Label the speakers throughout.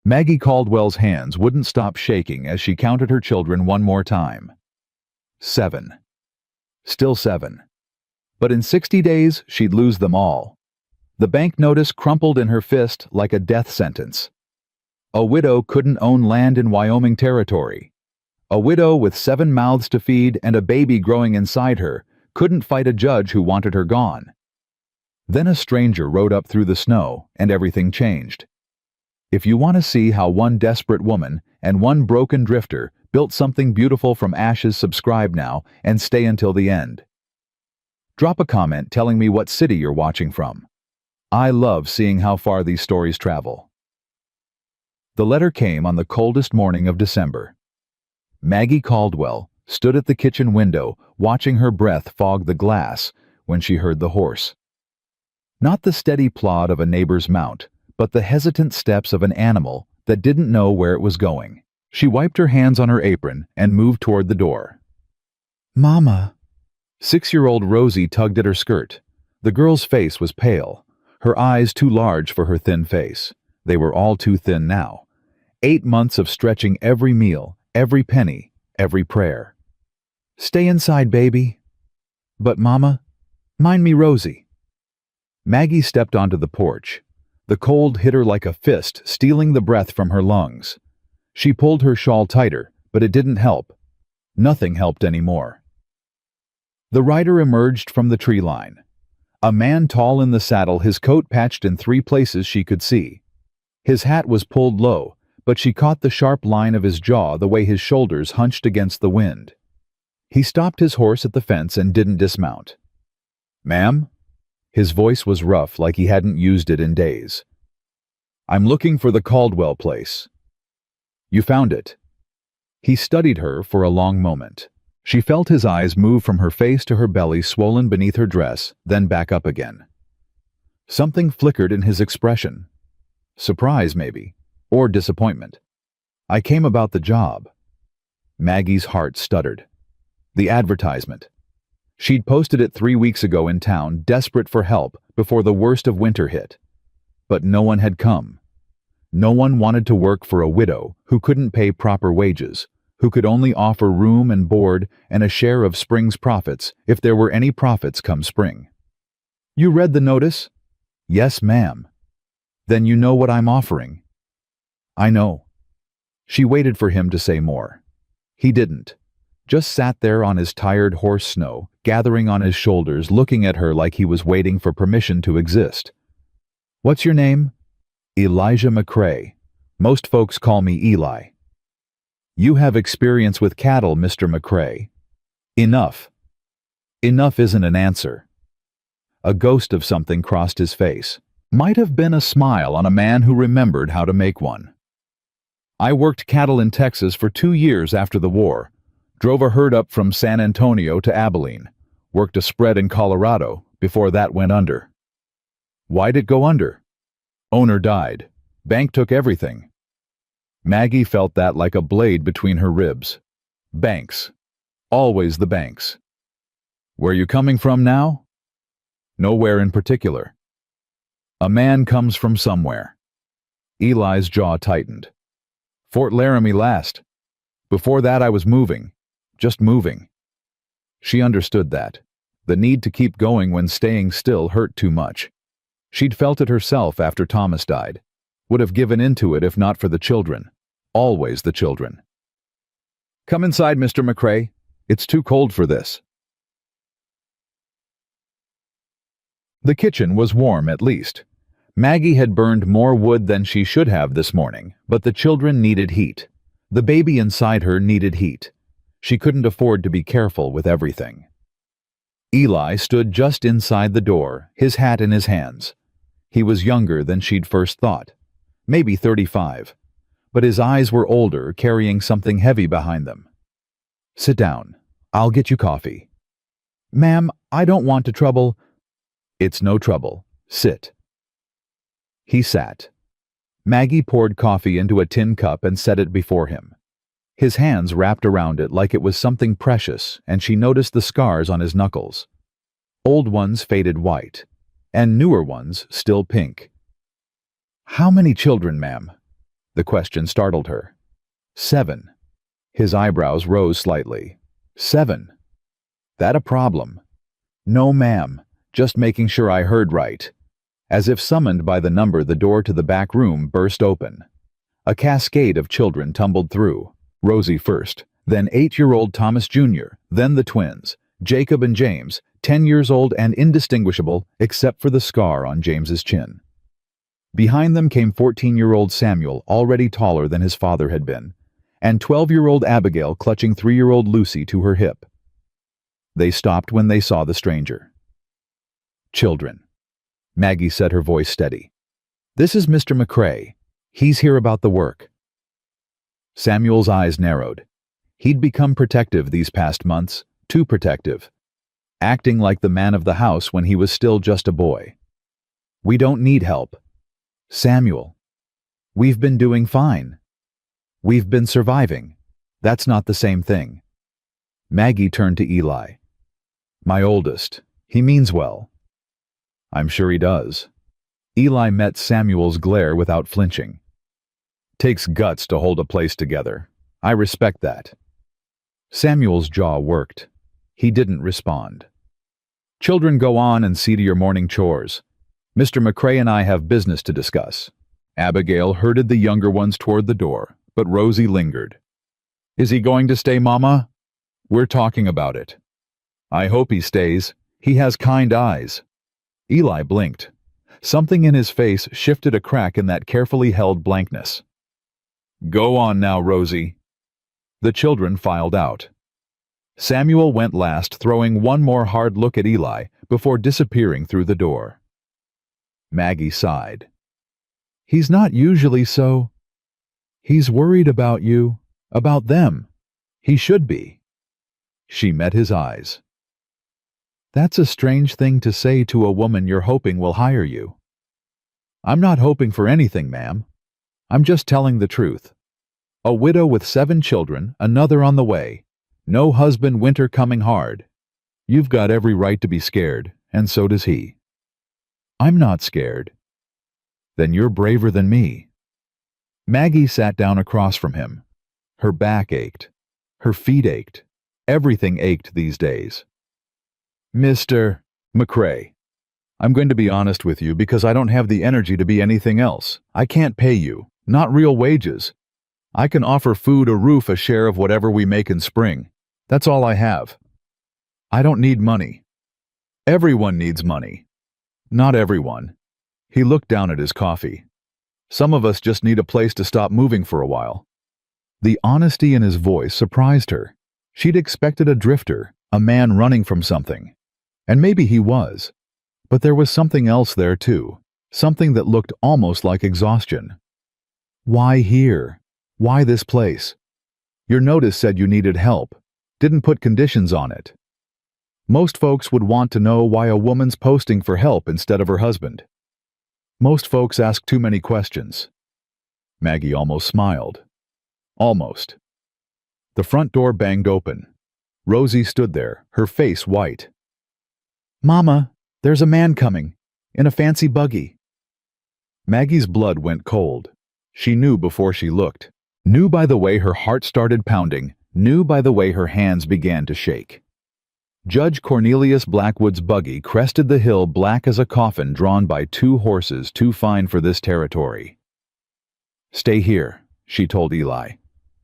Speaker 1: Maggie Caldwell's hands wouldn't stop shaking as she counted her children one more time. 7. Still 7. But in 60 days, she'd lose them all. The bank notice crumpled in her fist like a death sentence. A widow couldn't own land in Wyoming territory. A widow with 7 mouths to feed and a baby growing inside her couldn't fight a judge who wanted her gone. Then a stranger rode up through the snow, and everything changed. If you want to see how one desperate woman and one broken drifter built something beautiful from ashes, subscribe now and stay until the end. Drop a comment telling me what city you're watching from. I love seeing how far these stories travel. The letter came on the coldest morning of December. Maggie Caldwell stood at the kitchen window watching her breath fog the glass when she heard the horse. Not the steady plod of a neighbor's mount, but the hesitant steps of an animal that didn't know where it was going. She wiped her hands on her apron and moved toward the door. "Mama." 6-year-old Rosie tugged at her skirt. The girl's face was pale, her eyes too large for her thin face. They were all too thin now. 8 months of stretching every meal, every penny, every prayer. "Stay inside, baby." "But Mama, mind me Rosie." Maggie stepped onto the porch. The cold hit her like a fist, stealing the breath from her lungs. She pulled her shawl tighter, but it didn't help. Nothing helped anymore. The rider emerged from the tree line. A man tall in the saddle, his coat patched in 3 places she could see. His hat was pulled low, but she caught the sharp line of his jaw the way his shoulders hunched against the wind. He stopped his horse at the fence and didn't dismount. "Ma'am?" His voice was rough, like he hadn't used it in days. "I'm looking for the Caldwell place." "You found it." He studied her for a long moment. She felt his eyes move from her face to her belly, swollen beneath her dress, then back up again. Something flickered in his expression. Surprise, maybe, or disappointment. "I came about the job." Maggie's heart stuttered. The advertisement. She'd posted it 3 weeks ago in town, desperate for help before the worst of winter hit. But no one had come. No one wanted to work for a widow who couldn't pay proper wages, who could only offer room and board and a share of spring's profits, if there were any profits come spring. "You read the notice?" "Yes, ma'am." "Then you know what I'm offering." "I know." She waited for him to say more. He didn't. Just sat there on his tired horse snow, gathering on his shoulders, looking at her like he was waiting for permission to exist. "What's your name?" "Elijah McCrae. Most folks call me Eli." "You have experience with cattle, Mr. McCrae." "Enough." Enough isn't an answer. A ghost of something crossed his face. Might have been a smile on a man who remembered how to make one. "I worked cattle in Texas for 2 years after the war. Drove a herd up from San Antonio to Abilene. Worked a spread in Colorado before that went under." "Why'd it go under?" "Owner died. Bank took everything." Maggie felt that like a blade between her ribs. Banks. Always the banks. "Where you coming from now?" "Nowhere in particular." "A man comes from somewhere." Eli's jaw tightened. "Fort Laramie last. Before that I was moving. Just moving." She understood that. The need to keep going when staying still hurt too much. She'd felt it herself after Thomas died. Would have given into it if not for the children. Always the children. "Come inside, Mr. McCrae. It's too cold for this." The kitchen was warm, at least. Maggie had burned more wood than she should have this morning, but the children needed heat. The baby inside her needed heat. She couldn't afford to be careful with everything. Eli stood just inside the door, his hat in his hands. He was younger than she'd first thought. Maybe 35. But his eyes were older, carrying something heavy behind them. "Sit down. I'll get you coffee." "Ma'am, I don't want to trouble—" "It's no trouble. Sit." He sat. Maggie poured coffee into a tin cup and set it before him. His hands wrapped around it like it was something precious, and she noticed the scars on his knuckles. Old ones faded white, and newer ones still pink. "How many children, ma'am?" The question startled her. 7. His eyebrows rose slightly. 7. That a problem? No, ma'am. Just making sure I heard right. As if summoned by the number, the door to the back room burst open. A cascade of children tumbled through. Rosie first, then 8-year-old Thomas Jr., then the twins, Jacob and James, 10 years old and indistinguishable except for the scar on James's chin. Behind them came 14-year-old Samuel, already taller than his father had been, and 12-year-old Abigail clutching 3-year-old Lucy to her hip. They stopped when they saw the stranger. Children. Maggie said, her voice steady. This is Mr. McCrae. He's here about the work. Samuel's eyes narrowed. He'd become protective these past months, too protective, acting like the man of the house when he was still just a boy. We don't need help. Samuel. We've been doing fine. We've been surviving. That's not the same thing. Maggie turned to Eli. My oldest. He means well. I'm sure he does. Eli met Samuel's glare without flinching. Takes guts to hold a place together. I respect that. Samuel's jaw worked. He didn't respond. Children, go on and see to your morning chores. Mr. McCrae and I have business to discuss. Abigail herded the younger ones toward the door, but Rosie lingered. Is he going to stay, Mama? We're talking about it. I hope he stays. He has kind eyes. Eli blinked. Something in his face shifted a crack in that carefully held blankness. Go on now, Rosie. The children filed out. Samuel went last, throwing one more hard look at Eli before disappearing through the door. Maggie sighed. He's not usually so. He's worried about you, about them. He should be. She met his eyes. That's a strange thing to say to a woman you're hoping will hire you. I'm not hoping for anything, ma'am. I'm just telling the truth. A widow with 7 children, another on the way. No husband, winter coming hard. You've got every right to be scared, and so does he. I'm not scared. Then you're braver than me. Maggie sat down across from him. Her back ached. Her feet ached. Everything ached these days. Mr. McCrae, I'm going to be honest with you because I don't have the energy to be anything else. I can't pay you, not real wages. I can offer food, a roof, a share of whatever we make in spring. That's all I have. I don't need money. Everyone needs money. Not everyone. He looked down at his coffee. Some of us just need a place to stop moving for a while. The honesty in his voice surprised her. She'd expected a drifter, a man running from something. And maybe he was. But there was something else there too, something that looked almost like exhaustion. Why here? Why this place? Your notice said you needed help, didn't put conditions on it. Most folks would want to know why a woman's posting for help instead of her husband. Most folks ask too many questions. Maggie almost smiled. Almost. The front door banged open. Rosie stood there, her face white. Mama, there's a man coming, in a fancy buggy. Maggie's blood went cold. She knew before she looked. Knew by the way her heart started pounding, knew by the way her hands began to shake. Judge Cornelius Blackwood's buggy crested the hill black as a coffin drawn by 2 horses too fine for this territory. Stay here, she told Eli.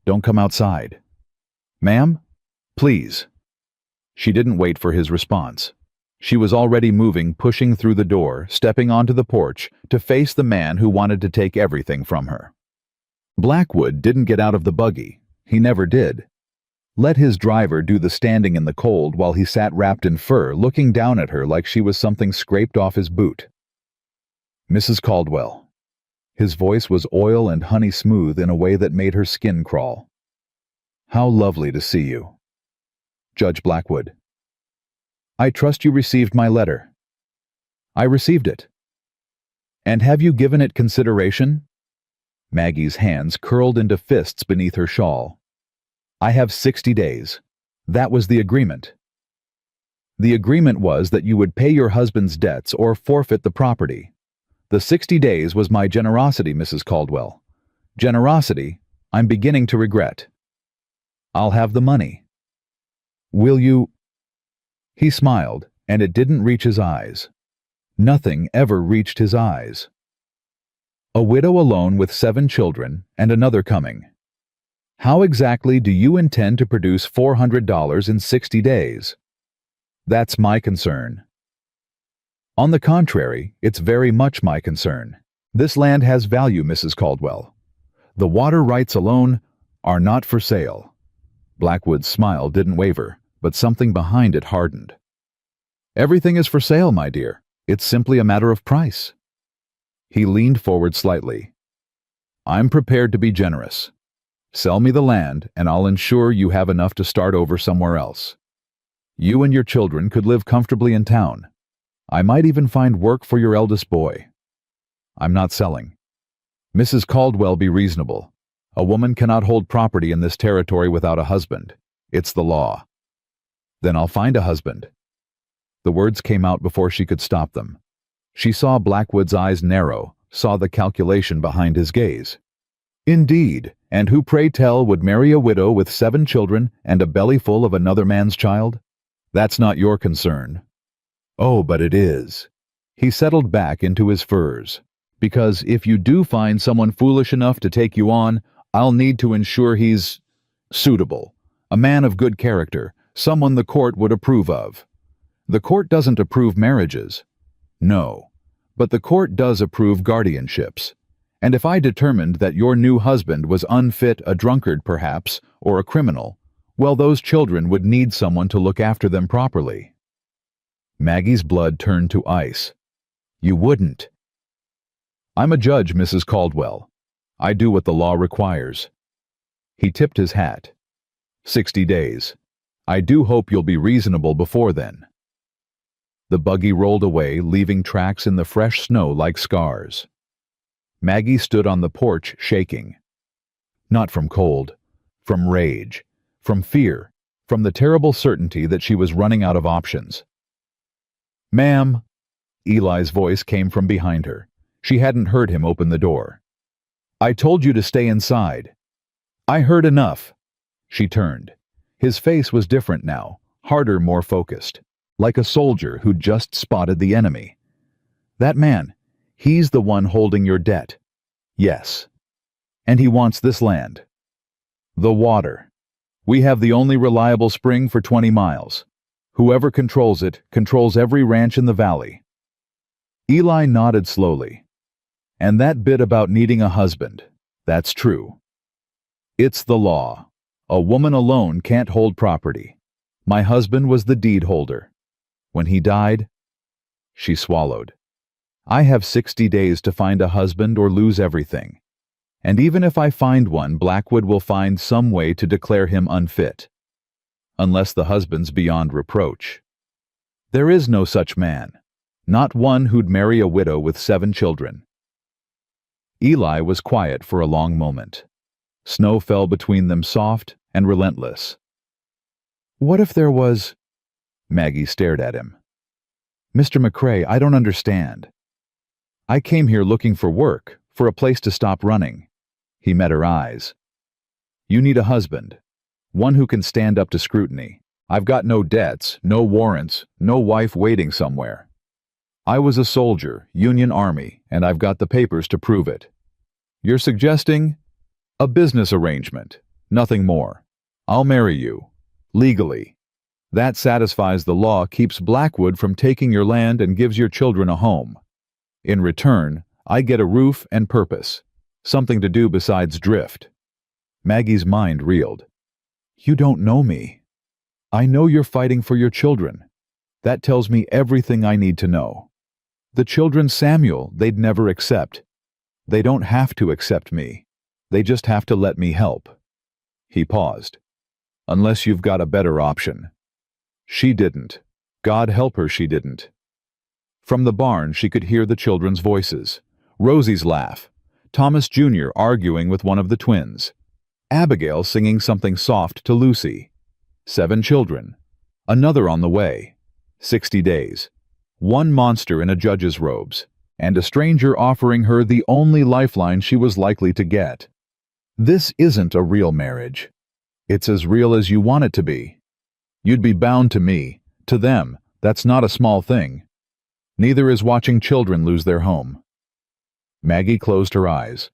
Speaker 1: Don't come outside. Ma'am? Please. She didn't wait for his response. She was already moving, pushing through the door, stepping onto the porch to face the man who wanted to take everything from her. Blackwood didn't get out of the buggy. He never did. Let his driver do the standing in the cold while he sat wrapped in fur, looking down at her like she was something scraped off his boot. Mrs. Caldwell. His voice was oil and honey smooth in a way that made her skin crawl. How lovely to see you. Judge Blackwood. I trust you received my letter. I received it. And have you given it consideration? Maggie's hands curled into fists beneath her shawl. I have 60 days. That was the agreement. The agreement was that you would pay your husband's debts or forfeit the property. The 60 days was my generosity, Mrs. Caldwell. Generosity, I'm beginning to regret. I'll have the money. Will you? He smiled, and it didn't reach his eyes. Nothing ever reached his eyes. A widow alone with 7 children, and another coming. How exactly do you intend to produce $400 in 60 days? That's my concern. On the contrary, it's very much my concern. This land has value, Mrs. Caldwell. The water rights alone are not for sale. Blackwood's smile didn't waver, but something behind it hardened. Everything is for sale, my dear. It's simply a matter of price. He leaned forward slightly. I'm prepared to be generous. Sell me the land, and I'll ensure you have enough to start over somewhere else. You and your children could live comfortably in town. I might even find work for your eldest boy. I'm not selling. Mrs. Caldwell, be reasonable. A woman cannot hold property in this territory without a husband. It's the law. Then I'll find a husband. The words came out before she could stop them. She saw Blackwood's eyes narrow, saw the calculation behind his gaze. Indeed, and who, pray tell, would marry a widow with 7 children and a belly full of another man's child? That's not your concern. Oh, but it is. He settled back into his furs. Because if you do find someone foolish enough to take you on, I'll need to ensure he's suitable, a man of good character, someone the court would approve of. The court doesn't approve marriages. No, but the court does approve guardianships. And if I determined that your new husband was unfit, a drunkard perhaps, or a criminal, well, those children would need someone to look after them properly. Maggie's blood turned to ice. You wouldn't. I'm a judge, Mrs. Caldwell. I do what the law requires. He tipped his hat. 60 days. I do hope you'll be reasonable before then. The buggy rolled away, leaving tracks in the fresh snow like scars. Maggie stood on the porch, shaking. Not from cold, from rage, from fear, from the terrible certainty that she was running out of options. Ma'am, Eli's voice came from behind her. She hadn't heard him open the door. I told you to stay inside. I heard enough. She turned. His face was different now, harder, more focused, like a soldier who'd just spotted the enemy. That man, he's the one holding your debt. Yes. And he wants this land. The water. We have the only reliable spring for 20 miles. Whoever controls it controls every ranch in the valley. Eli nodded slowly. And that bit about needing a husband, that's true. It's the law. A woman alone can't hold property. My husband was the deed holder. When he died, she swallowed. I have 60 days to find a husband or lose everything. And even if I find one, Blackwood will find some way to declare him unfit. Unless the husband's beyond reproach. There is no such man. Not one who'd marry a widow with 7 children. Eli was quiet for a long moment. Snow fell between them, soft and relentless. What if there was... Maggie stared at him. Mr. McCrae, I don't understand. I came here looking for work, for a place to stop running. He met her eyes. You need a husband. One who can stand up to scrutiny. I've got no debts, no warrants, no wife waiting somewhere. I was a soldier, Union Army, and I've got the papers to prove it. You're suggesting a business arrangement, nothing more. I'll marry you, legally. That satisfies the law, keeps Blackwood from taking your land and gives your children a home. In return, I get a roof and purpose, something to do besides drift. Maggie's mind reeled. You don't know me. I know you're fighting for your children. That tells me everything I need to know. The children, Samuel, they'd never accept. They don't have to accept me. They just have to let me help. He paused. Unless you've got a better option. She didn't. God help her, she didn't. From the barn, she could hear the children's voices. Rosie's laugh. Thomas Jr. arguing with one of the twins. Abigail singing something soft to Lucy. 7 children. Another on the way. 60 days. One monster in a judge's robes. And a stranger offering her the only lifeline she was likely to get. This isn't a real marriage. It's as real as you want it to be. You'd be bound to me, to them. That's not a small thing. Neither is watching children lose their home. Maggie closed her eyes.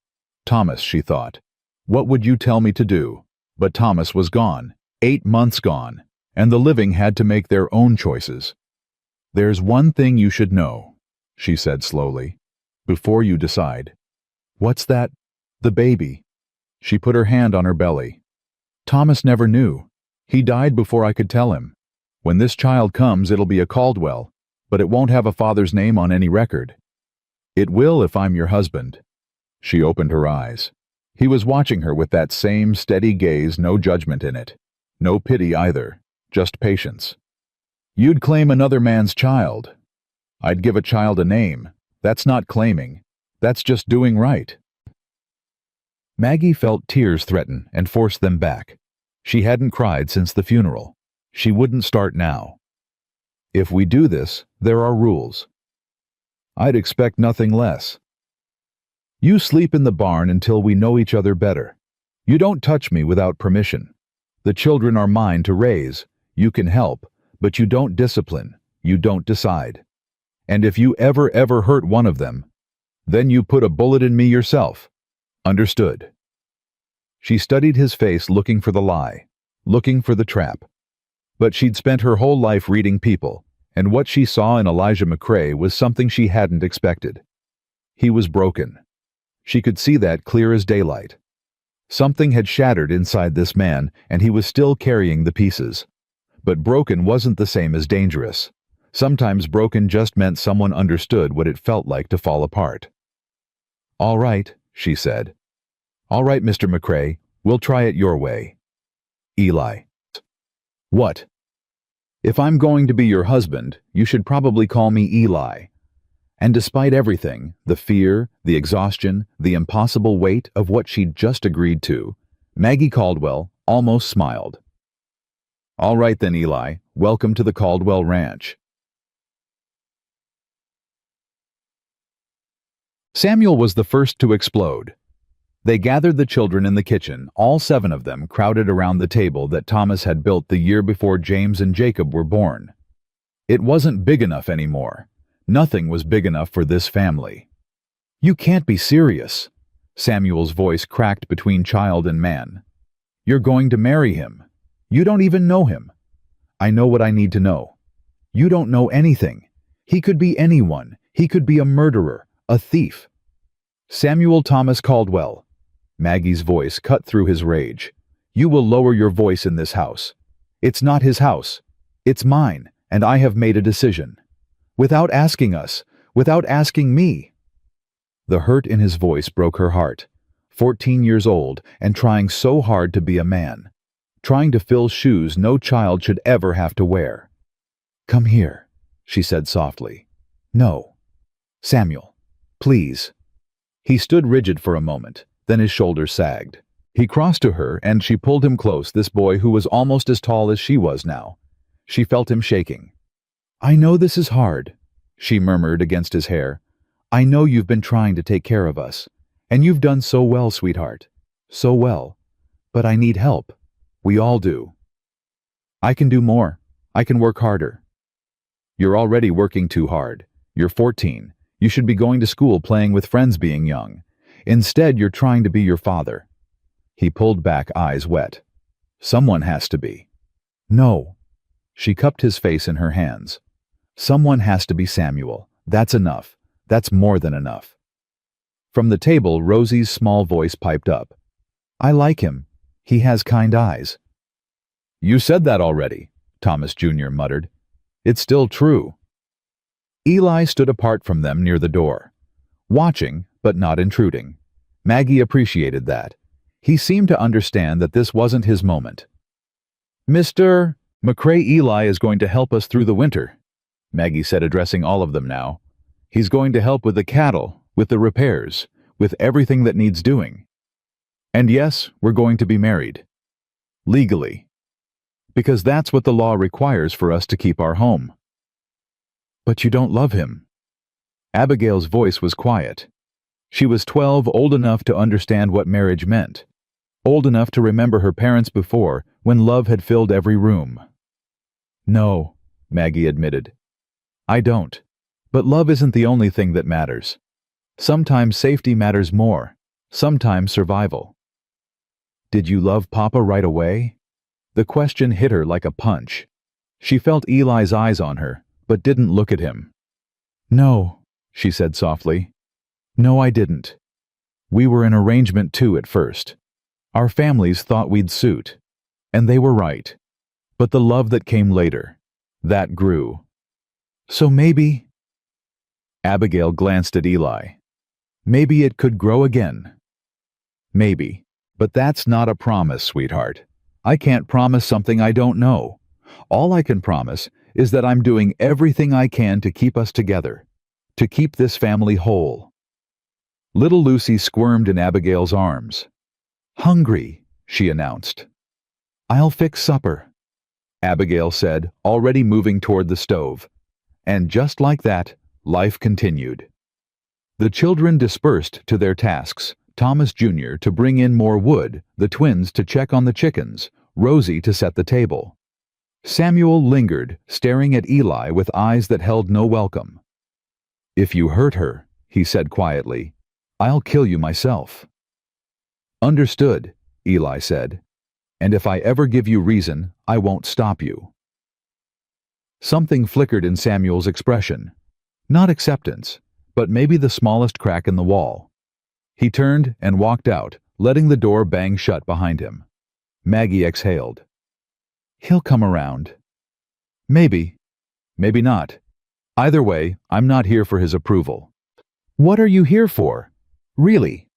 Speaker 1: Thomas, she thought. What would you tell me to do? But Thomas was gone, 8 months gone, and the living had to make their own choices. There's one thing you should know, she said slowly, before you decide. What's that? The baby. She put her hand on her belly. Thomas never knew. He died before I could tell him. When this child comes, it'll be a Caldwell, but it won't have a father's name on any record. It will if I'm your husband. She opened her eyes. He was watching her with that same steady gaze, no judgment in it. No pity either, just patience. You'd claim another man's child. I'd give a child a name. That's not claiming. That's just doing right. Maggie felt tears threaten and forced them back. She hadn't cried since the funeral. She wouldn't start now. If we do this, there are rules. I'd expect nothing less. You sleep in the barn until we know each other better. You don't touch me without permission. The children are mine to raise. You can help, but you don't discipline. You don't decide. And if you ever hurt one of them, then you put a bullet in me yourself. Understood. She studied his face, looking for the lie, looking for the trap. But she'd spent her whole life reading people, and what she saw in Elijah McCrae was something she hadn't expected. He was broken. She could see that clear as daylight. Something had shattered inside this man, and he was still carrying the pieces. But broken wasn't the same as dangerous. Sometimes broken just meant someone understood what it felt like to fall apart. All right, she said. All right, Mr. McCrae, we'll try it your way. Eli. What? If I'm going to be your husband, you should probably call me Eli. And despite everything, the fear, the exhaustion, the impossible weight of what she'd just agreed to, Maggie Caldwell almost smiled. All right then, Eli, welcome to the Caldwell Ranch. Samuel was the first to explode. They gathered the children in the kitchen, all 7 of them crowded around the table that Thomas had built the year before James and Jacob were born. It wasn't big enough anymore. Nothing was big enough for this family. You can't be serious. Samuel's voice cracked between child and man. You're going to marry him. You don't even know him. I know what I need to know. You don't know anything. He could be anyone. He could be a murderer, a thief. Samuel Thomas Caldwell. Maggie's voice cut through his rage. You will lower your voice in this house. It's not his house. It's mine, and I have made a decision. Without asking us, without asking me. The hurt in his voice broke her heart. 14 years old and trying so hard to be a man. Trying to fill shoes no child should ever have to wear. Come here, she said softly. No. Samuel, please. He stood rigid for a moment, then his shoulders sagged. He crossed to her and she pulled him close, this boy who was almost as tall as she was now. She felt him shaking. I know this is hard, she murmured against his hair. I know you've been trying to take care of us, and you've done so well, sweetheart. So well. But I need help. We all do. I can do more. I can work harder. You're already working too hard. You're 14. You should be going to school, playing with friends, being young. Instead, you're trying to be your father. He pulled back, eyes wet. Someone has to be. No. She cupped his face in her hands. Someone has to be Samuel. That's enough. That's more than enough. From the table, Rosie's small voice piped up. I like him. He has kind eyes. You said that already, Thomas Jr. muttered. It's still true. Eli stood apart from them near the door, watching but not intruding. Maggie appreciated that. He seemed to understand that this wasn't his moment. Mr. McCrae, Eli is going to help us through the winter, Maggie said, addressing all of them now. He's going to help with the cattle, with the repairs, with everything that needs doing. And yes, we're going to be married. Legally. Because that's what the law requires for us to keep our home. But you don't love him. Abigail's voice was quiet. She was 12, old enough to understand what marriage meant. old enough to remember her parents before, when love had filled every room. No, Maggie admitted. I don't. But love isn't the only thing that matters. Sometimes safety matters more. Sometimes survival. Did you love Papa right away? The question hit her like a punch. She felt Eli's eyes on her, but didn't look at him. No, she said softly. No, I didn't. We were an arrangement too at first. Our families thought we'd suit. And they were right. But the love that came later, that grew. So maybe... Abigail glanced at Eli. Maybe it could grow again. Maybe. But that's not a promise, sweetheart. I can't promise something I don't know. All I can promise is that I'm doing everything I can to keep us together, to keep this family whole. Little Lucy squirmed in Abigail's arms. Hungry, she announced. I'll fix supper, Abigail said, already moving toward the stove. And just like that, life continued. The children dispersed to their tasks, Thomas Jr. to bring in more wood, the twins to check on the chickens, Rosie to set the table. Samuel lingered, staring at Eli with eyes that held no welcome. If you hurt her, he said quietly, I'll kill you myself. Understood, Eli said. And if I ever give you reason, I won't stop you. Something flickered in Samuel's expression. Not acceptance, but maybe the smallest crack in the wall. He turned and walked out, letting the door bang shut behind him. Maggie exhaled. He'll come around. Maybe. Maybe not. Either way, I'm not here for his approval. What are you here for? Really?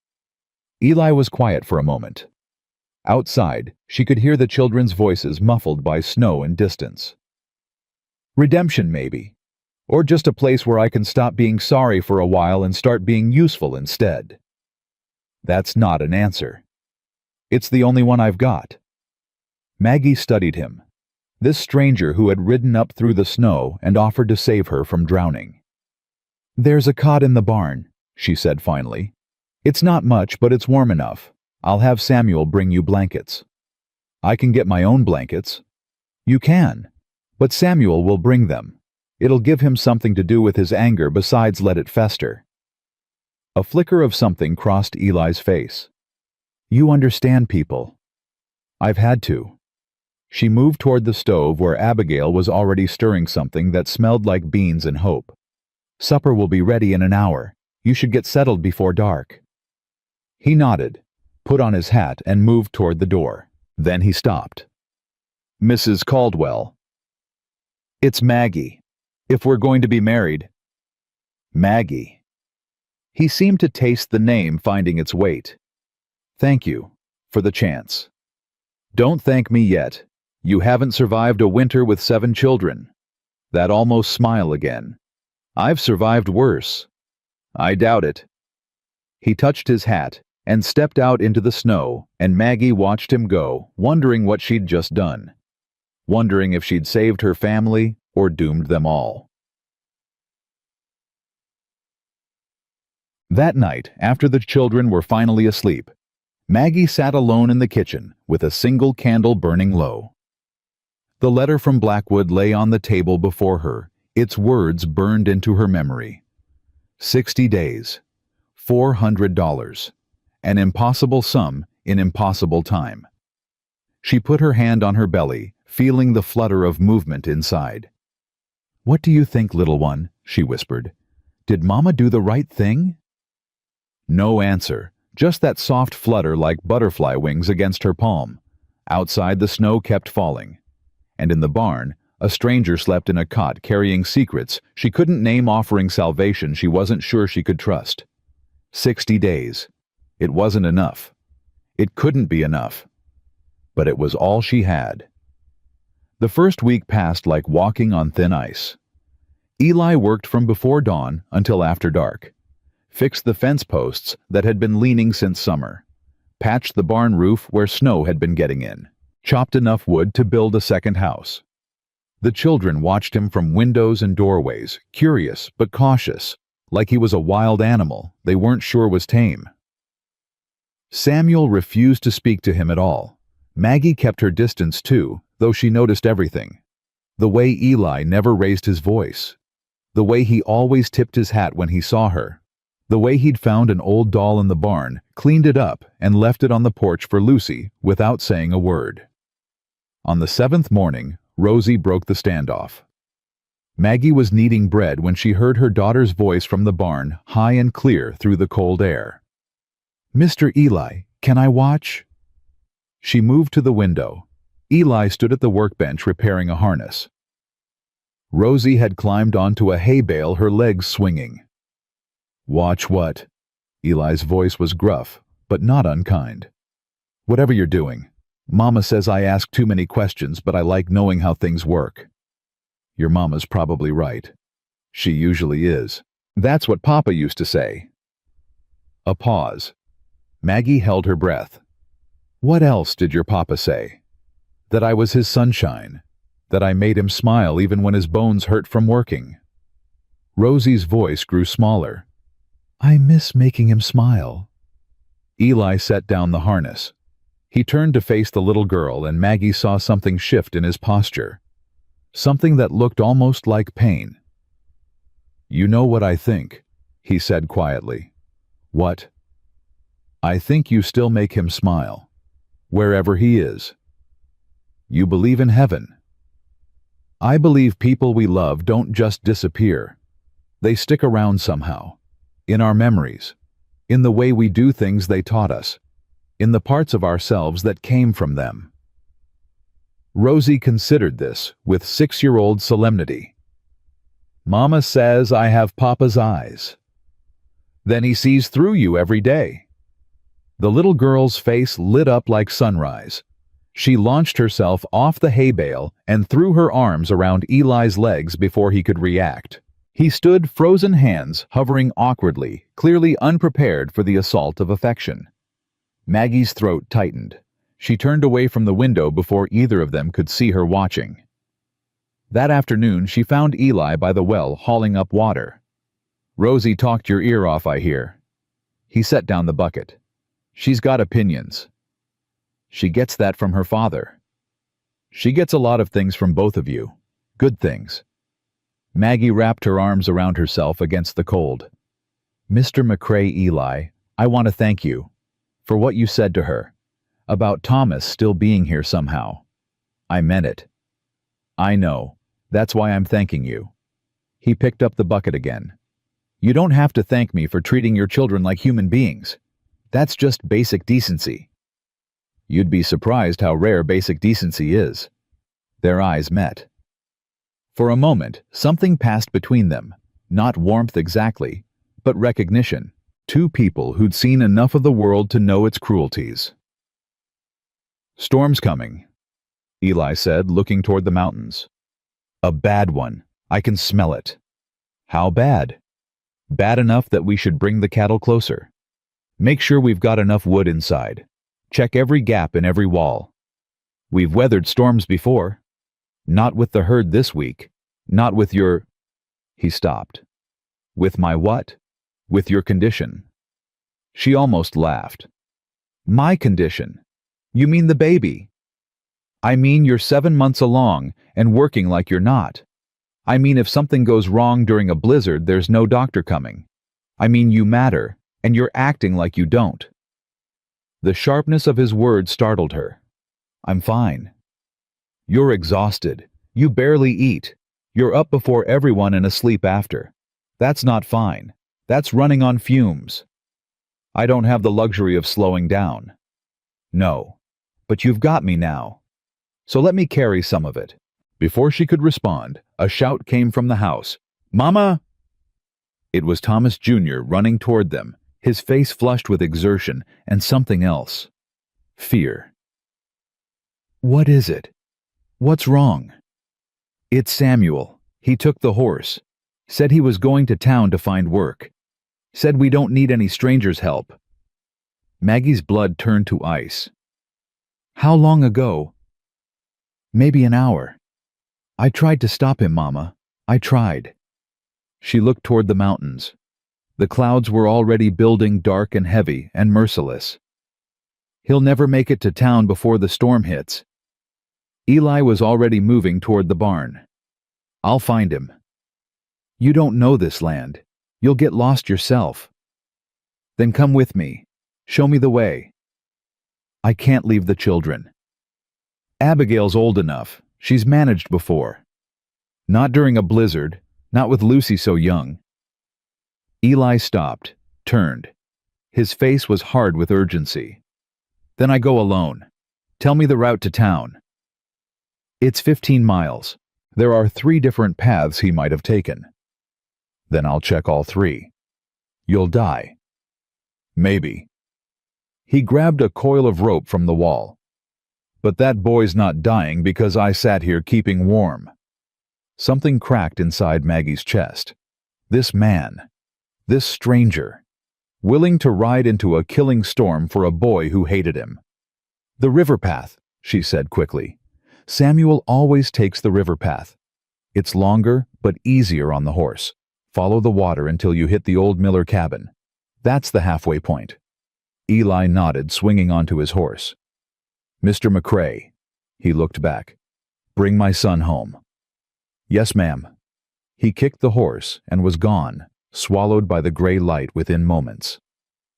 Speaker 1: Eli was quiet for a moment. Outside, she could hear the children's voices muffled by snow and distance. Redemption, maybe. Or just a place where I can stop being sorry for a while and start being useful instead. That's not an answer. It's the only one I've got. Maggie studied him. This stranger who had ridden up through the snow and offered to save her from drowning. There's a cot in the barn, she said finally. It's not much, but it's warm enough. I'll have Samuel bring you blankets. I can get my own blankets. You can. But Samuel will bring them. It'll give him something to do with his anger besides let it fester. A flicker of something crossed Eli's face. You understand people. I've had to. She moved toward the stove where Abigail was already stirring something that smelled like beans and hope. Supper will be ready in an hour. You should get settled before dark. He nodded, put on his hat and moved toward the door. Then he stopped. Mrs. Caldwell. It's Maggie. If we're going to be married. Maggie. He seemed to taste the name finding its weight. Thank you for the chance. Don't thank me yet. You haven't survived a winter with 7 children. That almost smile again. I've survived worse. I doubt it. He touched his hat and stepped out into the snow, and Maggie watched him go, wondering what she'd just done. Wondering if she'd saved her family or doomed them all. That night, after the children were finally asleep, Maggie sat alone in the kitchen with a single candle burning low. The letter from Blackwood lay on the table before her, its words burned into her memory. 60 days, $400, an impossible sum in impossible time. She put her hand on her belly, feeling the flutter of movement inside. What do you think, little one? She whispered. Did Mama do the right thing? No answer, just that soft flutter like butterfly wings against her palm. Outside, the snow kept falling. And in the barn, a stranger slept in a cot carrying secrets she couldn't name, offering salvation she wasn't sure she could trust. 60 days. It wasn't enough. It couldn't be enough. But it was all she had. The first week passed like walking on thin ice. Eli worked from before dawn until after dark. Fixed the fence posts that had been leaning since summer. Patched the barn roof where snow had been getting in. Chopped enough wood to build a second house. The children watched him from windows and doorways, curious but cautious, like he was a wild animal they weren't sure was tame. Samuel refused to speak to him at all. Maggie kept her distance too, though she noticed everything. The way Eli never raised his voice. The way he always tipped his hat when he saw her. The way he'd found an old doll in the barn, cleaned it up, and left it on the porch for Lucy without saying a word. On the 7th morning, Rosie broke the standoff. Maggie was kneading bread when she heard her daughter's voice from the barn, high and clear through the cold air. "Mr. Eli, can I watch?" She moved to the window. Eli stood at the workbench repairing a harness. Rosie had climbed onto a hay bale, her legs swinging. "Watch what?" Eli's voice was gruff, but not unkind. "Whatever you're doing. Mama says I ask too many questions, but I like knowing how things work." "Your mama's probably right. She usually is. That's what Papa used to say." A pause. Maggie held her breath. "What else did your papa say?" "That I was his sunshine. That I made him smile even when his bones hurt from working." Rosie's voice grew smaller. "I miss making him smile." Eli set down the harness. He turned to face the little girl, and Maggie saw something shift in his posture. Something that looked almost like pain. "You know what I think," he said quietly. "What?" "I think you still make him smile, wherever he is. You believe in heaven." "I believe people we love don't just disappear. They stick around somehow. In our memories. In the way we do things they taught us. In the parts of ourselves that came from them." Rosie considered this with 6-year-old solemnity. "Mama says I have Papa's eyes." "Then he sees through you every day." The little girl's face lit up like sunrise. She launched herself off the hay bale and threw her arms around Eli's legs before he could react. He stood, frozen hands hovering awkwardly, clearly unprepared for the assault of affection. Maggie's throat tightened. She turned away from the window before either of them could see her watching. That afternoon, she found Eli by the well hauling up water. "Rosie talked your ear off, I hear." He set down the bucket. "She's got opinions." "She gets that from her father." "She gets a lot of things from both of you. Good things." Maggie wrapped her arms around herself against the cold. "Mr. McCrae, Eli, I want to thank you for what you said to her, about Thomas still being here somehow. I meant it. I know. That's why I'm thanking you." He picked up the bucket again. "You don't have to thank me for treating your children like human beings. That's just basic decency." "You'd be surprised how rare basic decency is." Their eyes met. For a moment, something passed between them. Not warmth exactly, but recognition. Two people who'd seen enough of the world to know its cruelties. "Storm's coming," Eli said, looking toward the mountains. "A bad one. I can smell it." "How bad?" "Bad enough that we should bring the cattle closer. Make sure we've got enough wood inside. Check every gap in every wall. We've weathered storms before. Not with the herd this week. Not with your—" He stopped. "With my what?" "With your condition." She almost laughed. "My condition? You mean the baby?" "I mean you're 7 months along and working like you're not. I mean if something goes wrong during a blizzard, there's no doctor coming. I mean you matter, and you're acting like you don't." The sharpness of his words startled her. "I'm fine." "You're exhausted. You barely eat. You're up before everyone and asleep after. That's not fine. That's running on fumes. I don't have the luxury of slowing down." "No. But you've got me now. So let me carry some of it." Before she could respond, a shout came from the house. "Mama!" It was Thomas Jr. running toward them, his face flushed with exertion and something else. Fear. "What is it? What's wrong?" "It's Samuel. He took the horse. Said he was going to town to find work. Said we don't need any strangers' help." Maggie's blood turned to ice. "How long ago?" "Maybe an hour. I tried to stop him, Mama. I tried." She looked toward the mountains. The clouds were already building, dark and heavy and merciless. He'll never make it to town before the storm hits. Eli was already moving toward the barn. I'll find him. You don't know this land. You'll get lost yourself. Then come with me. Show me the way. I can't leave the children. Abigail's old enough. She's managed before. Not during a blizzard, not with Lucy so young. Eli stopped, turned. His face was hard with urgency. Then I go alone. Tell me the route to town. It's 15 miles. There are 3 different paths he might have taken. Then I'll check all 3. You'll die. Maybe. He grabbed a coil of rope from the wall. But that boy's not dying because I sat here keeping warm. Something cracked inside Maggie's chest. This man, this stranger, willing to ride into a killing storm for a boy who hated him. The river path, she said quickly. Samuel always takes the river path. It's longer but easier on the horse. Follow the water until you hit the old Miller cabin. That's the halfway point. Eli nodded, swinging onto his horse. Mr. McCrae, he looked back. Bring my son home. Yes, ma'am. He kicked the horse and was gone, swallowed by the gray light within moments.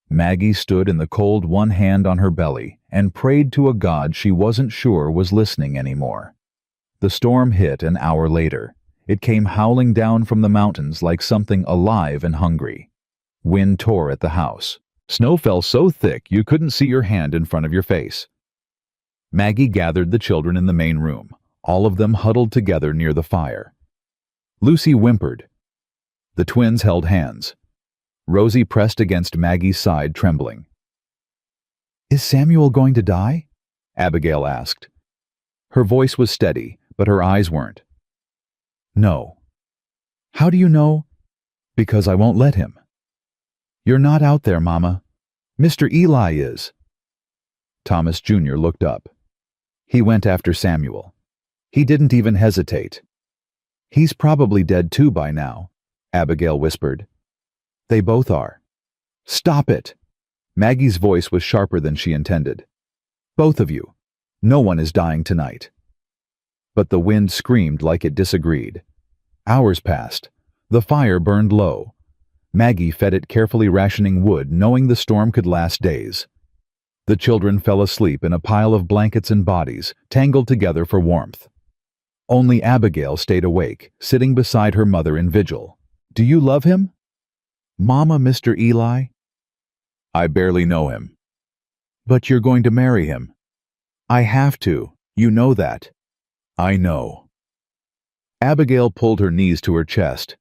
Speaker 1: Maggie stood in the cold, one hand on her belly, and prayed to a God she wasn't sure was listening anymore. The storm hit an hour later. It came howling down from the mountains like something alive and hungry. Wind tore at the house. Snow fell so thick you couldn't see your hand in front of your face. Maggie gathered the children in the main room, all of them huddled together near the fire. Lucy whimpered. The twins held hands. Rosie pressed against Maggie's side, trembling. Is Samuel going to die? Abigail asked. Her voice was steady, but her eyes weren't. No. How do you know? Because I won't let him. You're not out there, Mama. Mr. Eli is. Thomas Jr. looked up. He went after Samuel. He didn't even hesitate. He's probably dead too by now, Abigail whispered. They both are. Stop it! Maggie's voice was sharper than she intended. Both of you. No one is dying tonight. But the wind screamed like it disagreed. Hours passed. The fire burned low. Maggie fed it, carefully rationing wood, knowing the storm could last days. The children fell asleep in a pile of blankets and bodies, tangled together for warmth. Only Abigail stayed awake, sitting beside her mother in vigil. Do you love him? Mama, Mr. Eli? I barely know him. But you're going to marry him. I have to. You know that. I know. Abigail pulled her knees to her chest.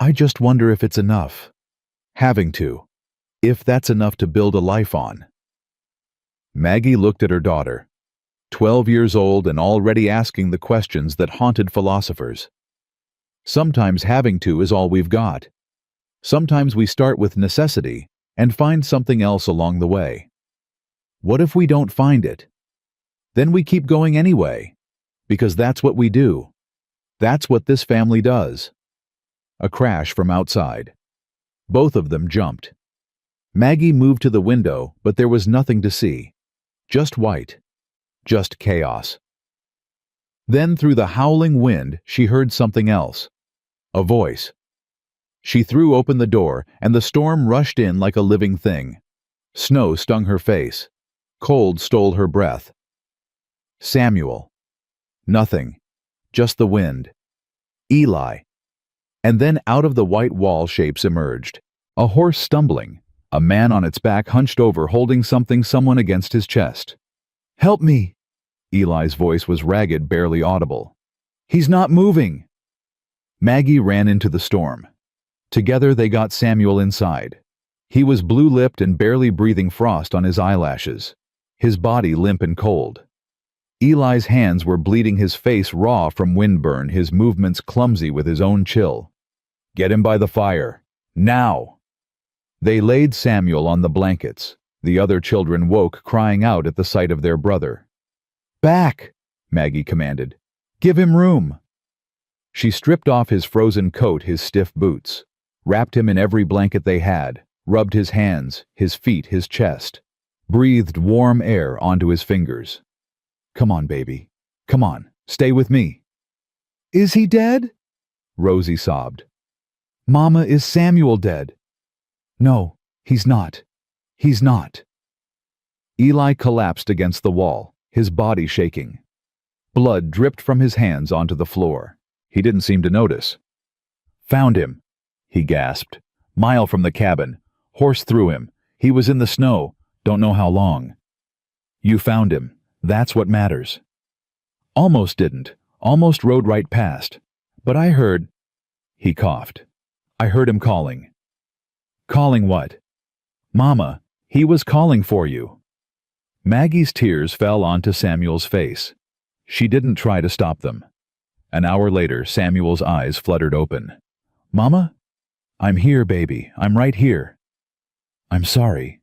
Speaker 1: I just wonder if it's enough. Having to. If that's enough to build a life on. Maggie looked at her daughter. 12 years old and already asking the questions that haunted philosophers. Sometimes having to is all we've got. Sometimes we start with necessity and find something else along the way. What if we don't find it? Then we keep going anyway, because that's what we do. That's what this family does. A crash from outside. Both of them jumped. Maggie moved to the window, but there was nothing to see. Just white. Just chaos. Then through the howling wind, she heard something else. A voice. She threw open the door, and the storm rushed in like a living thing. Snow stung her face. Cold stole her breath. Samuel. Nothing. Just the wind. Eli. And then out of the white wall shapes emerged. A horse stumbling. A man on its back hunched over, holding someone against his chest. Help me! Eli's voice was ragged, barely audible. He's not moving! Maggie ran into the storm. Together they got Samuel inside. He was blue-lipped and barely breathing frost on his eyelashes. His body limp and cold. Eli's hands were bleeding, his face raw from windburn, his movements clumsy with his own chill. Get him by the fire. Now! They laid Samuel on the blankets. The other children woke, crying out at the sight of their brother. Back! Maggie commanded. Give him room! She stripped off his frozen coat, his stiff boots, wrapped him in every blanket they had, rubbed his hands, his feet, his chest. breathed warm air onto his fingers. "Come on, baby. Come on, stay with me." "Is he dead?" Rosie sobbed. "Mama, is Samuel dead?" "No, he's not. He's not." Eli collapsed against the wall, his body shaking. Blood dripped from his hands onto the floor. He didn't seem to notice. "Found him," he gasped. "Mile from the cabin. Horse through him. He was in the snow. Don't know how long." "You found him. That's what matters." "Almost didn't. Almost rode right past. But I heard—" He coughed. "I heard him calling." "Calling what?" "Mama, he was calling for you." Maggie's tears fell onto Samuel's face. She didn't try to stop them. An hour later, Samuel's eyes fluttered open. "Mama? I'm here, baby. I'm right here." "I'm sorry."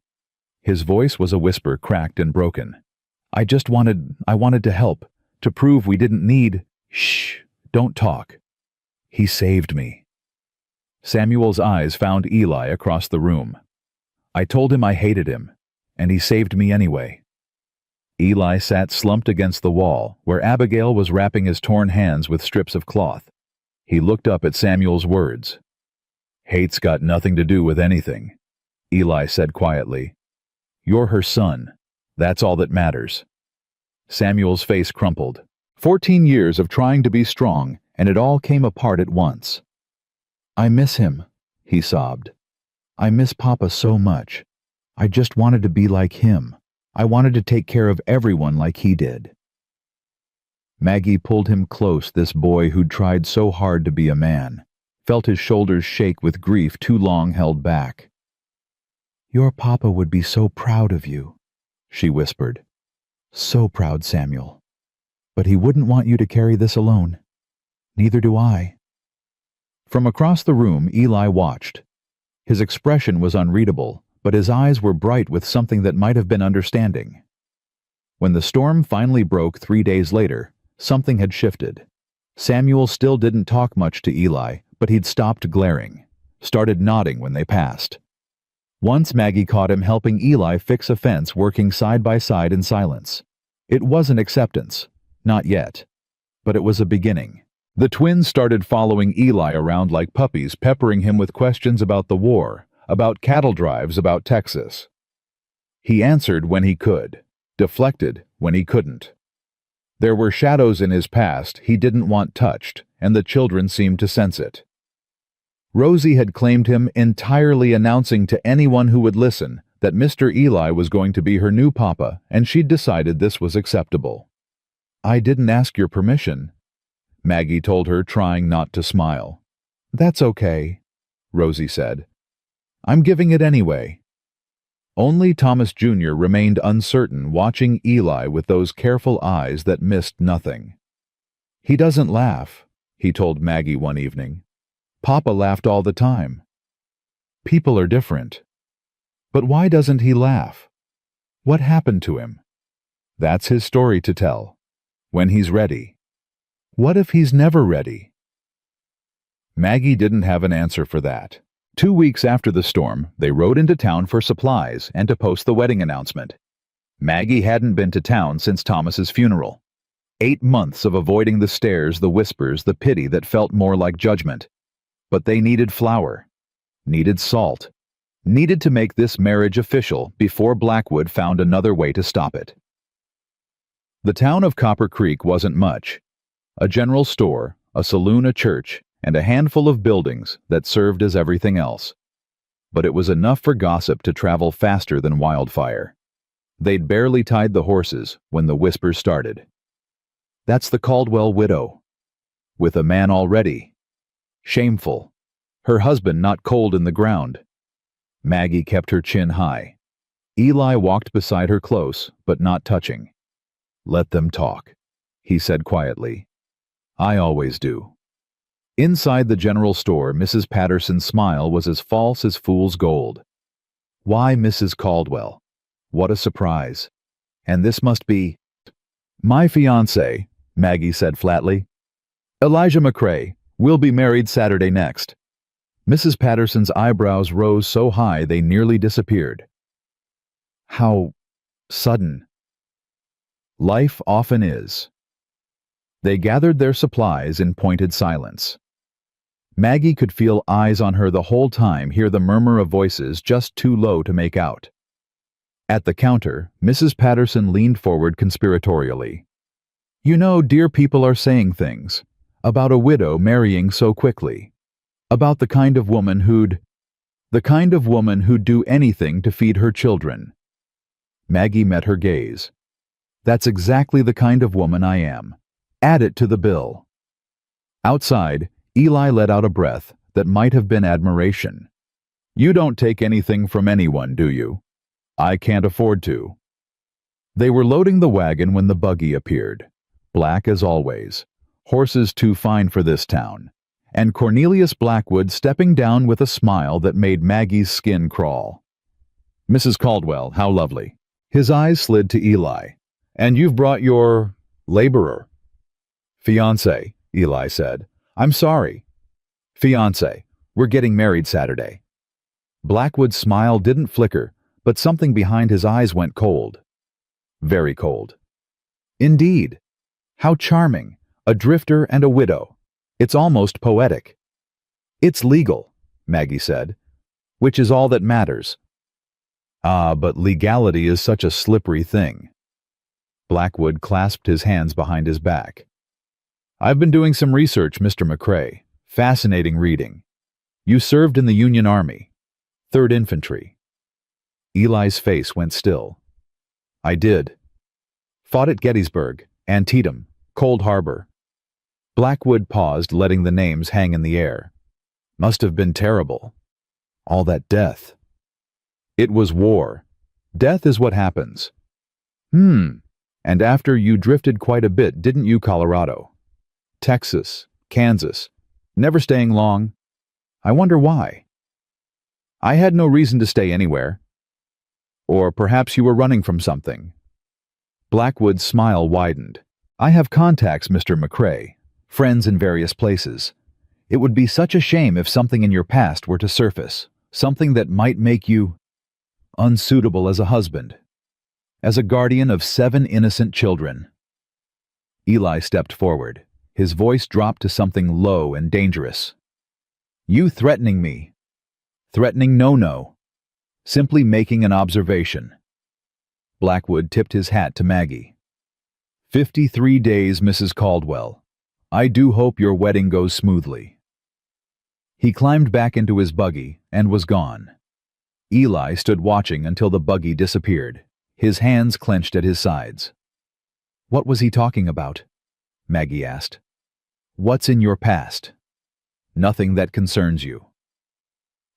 Speaker 1: His voice was a whisper, cracked and broken. I wanted to help, to prove we didn't need—" "Shh, don't talk." "He saved me." Samuel's eyes found Eli across the room. "I told him I hated him, and he saved me anyway." Eli sat slumped against the wall, where Abigail was wrapping his torn hands with strips of cloth. He looked up at Samuel's words. "Hate's got nothing to do with anything," Eli said quietly. "You're her son. That's all that matters." Samuel's face crumpled. 14 years of trying to be strong, and it all came apart at once. "I miss him," he sobbed. "I miss Papa so much. I just wanted to be like him. I wanted to take care of everyone like he did." Maggie pulled him close, this boy who'd tried so hard to be a man, felt his shoulders shake with grief too long held back. "Your Papa would be so proud of you," she whispered. "So proud, Samuel. But he wouldn't want you to carry this alone. Neither do I." From across the room, Eli watched. His expression was unreadable, but his eyes were bright with something that might have been understanding. When the storm finally broke 3 days later, something had shifted. Samuel still didn't talk much to Eli, but he'd stopped glaring, started nodding when they passed. Once Maggie caught him helping Eli fix a fence, working side by side in silence. It wasn't acceptance, not yet, but it was a beginning. The twins started following Eli around like puppies, peppering him with questions about the war, about cattle drives, about Texas. He answered when he could, deflected when he couldn't. There were shadows in his past he didn't want touched, and the children seemed to sense it. Rosie had claimed him entirely, announcing to anyone who would listen that Mr. Eli was going to be her new papa, and she'd decided this was acceptable. "I didn't ask your permission," Maggie told her, trying not to smile. "That's okay," Rosie said. "I'm giving it anyway." Only Thomas Jr. remained uncertain, watching Eli with those careful eyes that missed nothing. "He doesn't laugh," he told Maggie one evening. "Papa laughed all the time." "People are different." "But why doesn't he laugh? What happened to him?" "That's his story to tell. When he's ready." "What if he's never ready?" Maggie didn't have an answer for that. 2 weeks after the storm, they rode into town for supplies and to post the wedding announcement. Maggie hadn't been to town since Thomas's funeral. 8 months of avoiding the stares, the whispers, the pity that felt more like judgment. But they needed flour, needed salt, needed to make this marriage official before Blackwood found another way to stop it. The town of Copper Creek wasn't much. A general store, a saloon, a church, and a handful of buildings that served as everything else. But it was enough for gossip to travel faster than wildfire. They'd barely tied the horses when the whispers started. "That's the Caldwell widow. With a man already. Shameful. Her husband not cold in the ground." Maggie kept her chin high. Eli walked beside her close, but not touching. "Let them talk," he said quietly. "I always do." Inside the general store, Mrs. Patterson's smile was as false as fool's gold. Why Mrs. Caldwell? What a surprise. And this must be— "My fiancé," Maggie said flatly. "Elijah McCrae. We'll be married Saturday next." Mrs. Patterson's eyebrows rose so high they nearly disappeared. How sudden. Life often is. They gathered their supplies in pointed silence. Maggie could feel eyes on her the whole time, hear the murmur of voices just too low to make out. At the counter, Mrs. Patterson leaned forward conspiratorially. "You know, dear people are saying things. About a widow marrying so quickly. About the kind of woman who'd do anything to feed her children." Maggie met her gaze. "That's exactly the kind of woman I am. Add it to the bill." Outside, Eli let out a breath that might have been admiration. "You don't take anything from anyone, do you?" "I can't afford to." They were loading the wagon when the buggy appeared, black as always, horses too fine for this town, and Cornelius Blackwood stepping down with a smile that made Maggie's skin crawl. "Mrs. Caldwell, how lovely." His eyes slid to Eli. "And you've brought your laborer." "Fiancé," Eli said. "I'm sorry." "Fiancé. We're getting married Saturday." Blackwood's smile didn't flicker, but something behind his eyes went cold. Very cold. "Indeed. How charming. A drifter and a widow. It's almost poetic." "It's legal," Maggie said, "which is all that matters." "Ah, but legality is such a slippery thing." Blackwood clasped his hands behind his back. "I've been doing some research, Mr. McCrae. Fascinating reading. You served in the Union Army. 3rd Infantry." Eli's face went still. "I did. Fought at Gettysburg, Antietam, Cold Harbor." Blackwood paused, letting the names hang in the air. "Must have been terrible. All that death." "It was war. Death is what happens." And after you drifted quite a bit, didn't you, Colorado? Texas, Kansas, never staying long. I wonder why." "I had no reason to stay anywhere." "Or perhaps you were running from something." Blackwood's smile widened. "I have contacts, Mr. McCrae, friends in various places. It would be such a shame if something in your past were to surface, something that might make you unsuitable as a husband, as a guardian of 7 innocent children." Eli stepped forward. His voice dropped to something low and dangerous. "You threatening me?" "Threatening no. Simply making an observation." Blackwood tipped his hat to Maggie. 53 days, Mrs. Caldwell. I do hope your wedding goes smoothly." He climbed back into his buggy and was gone. Eli stood watching until the buggy disappeared, his hands clenched at his sides. "What was he talking about?" Maggie asked. "What's in your past?" "Nothing that concerns you."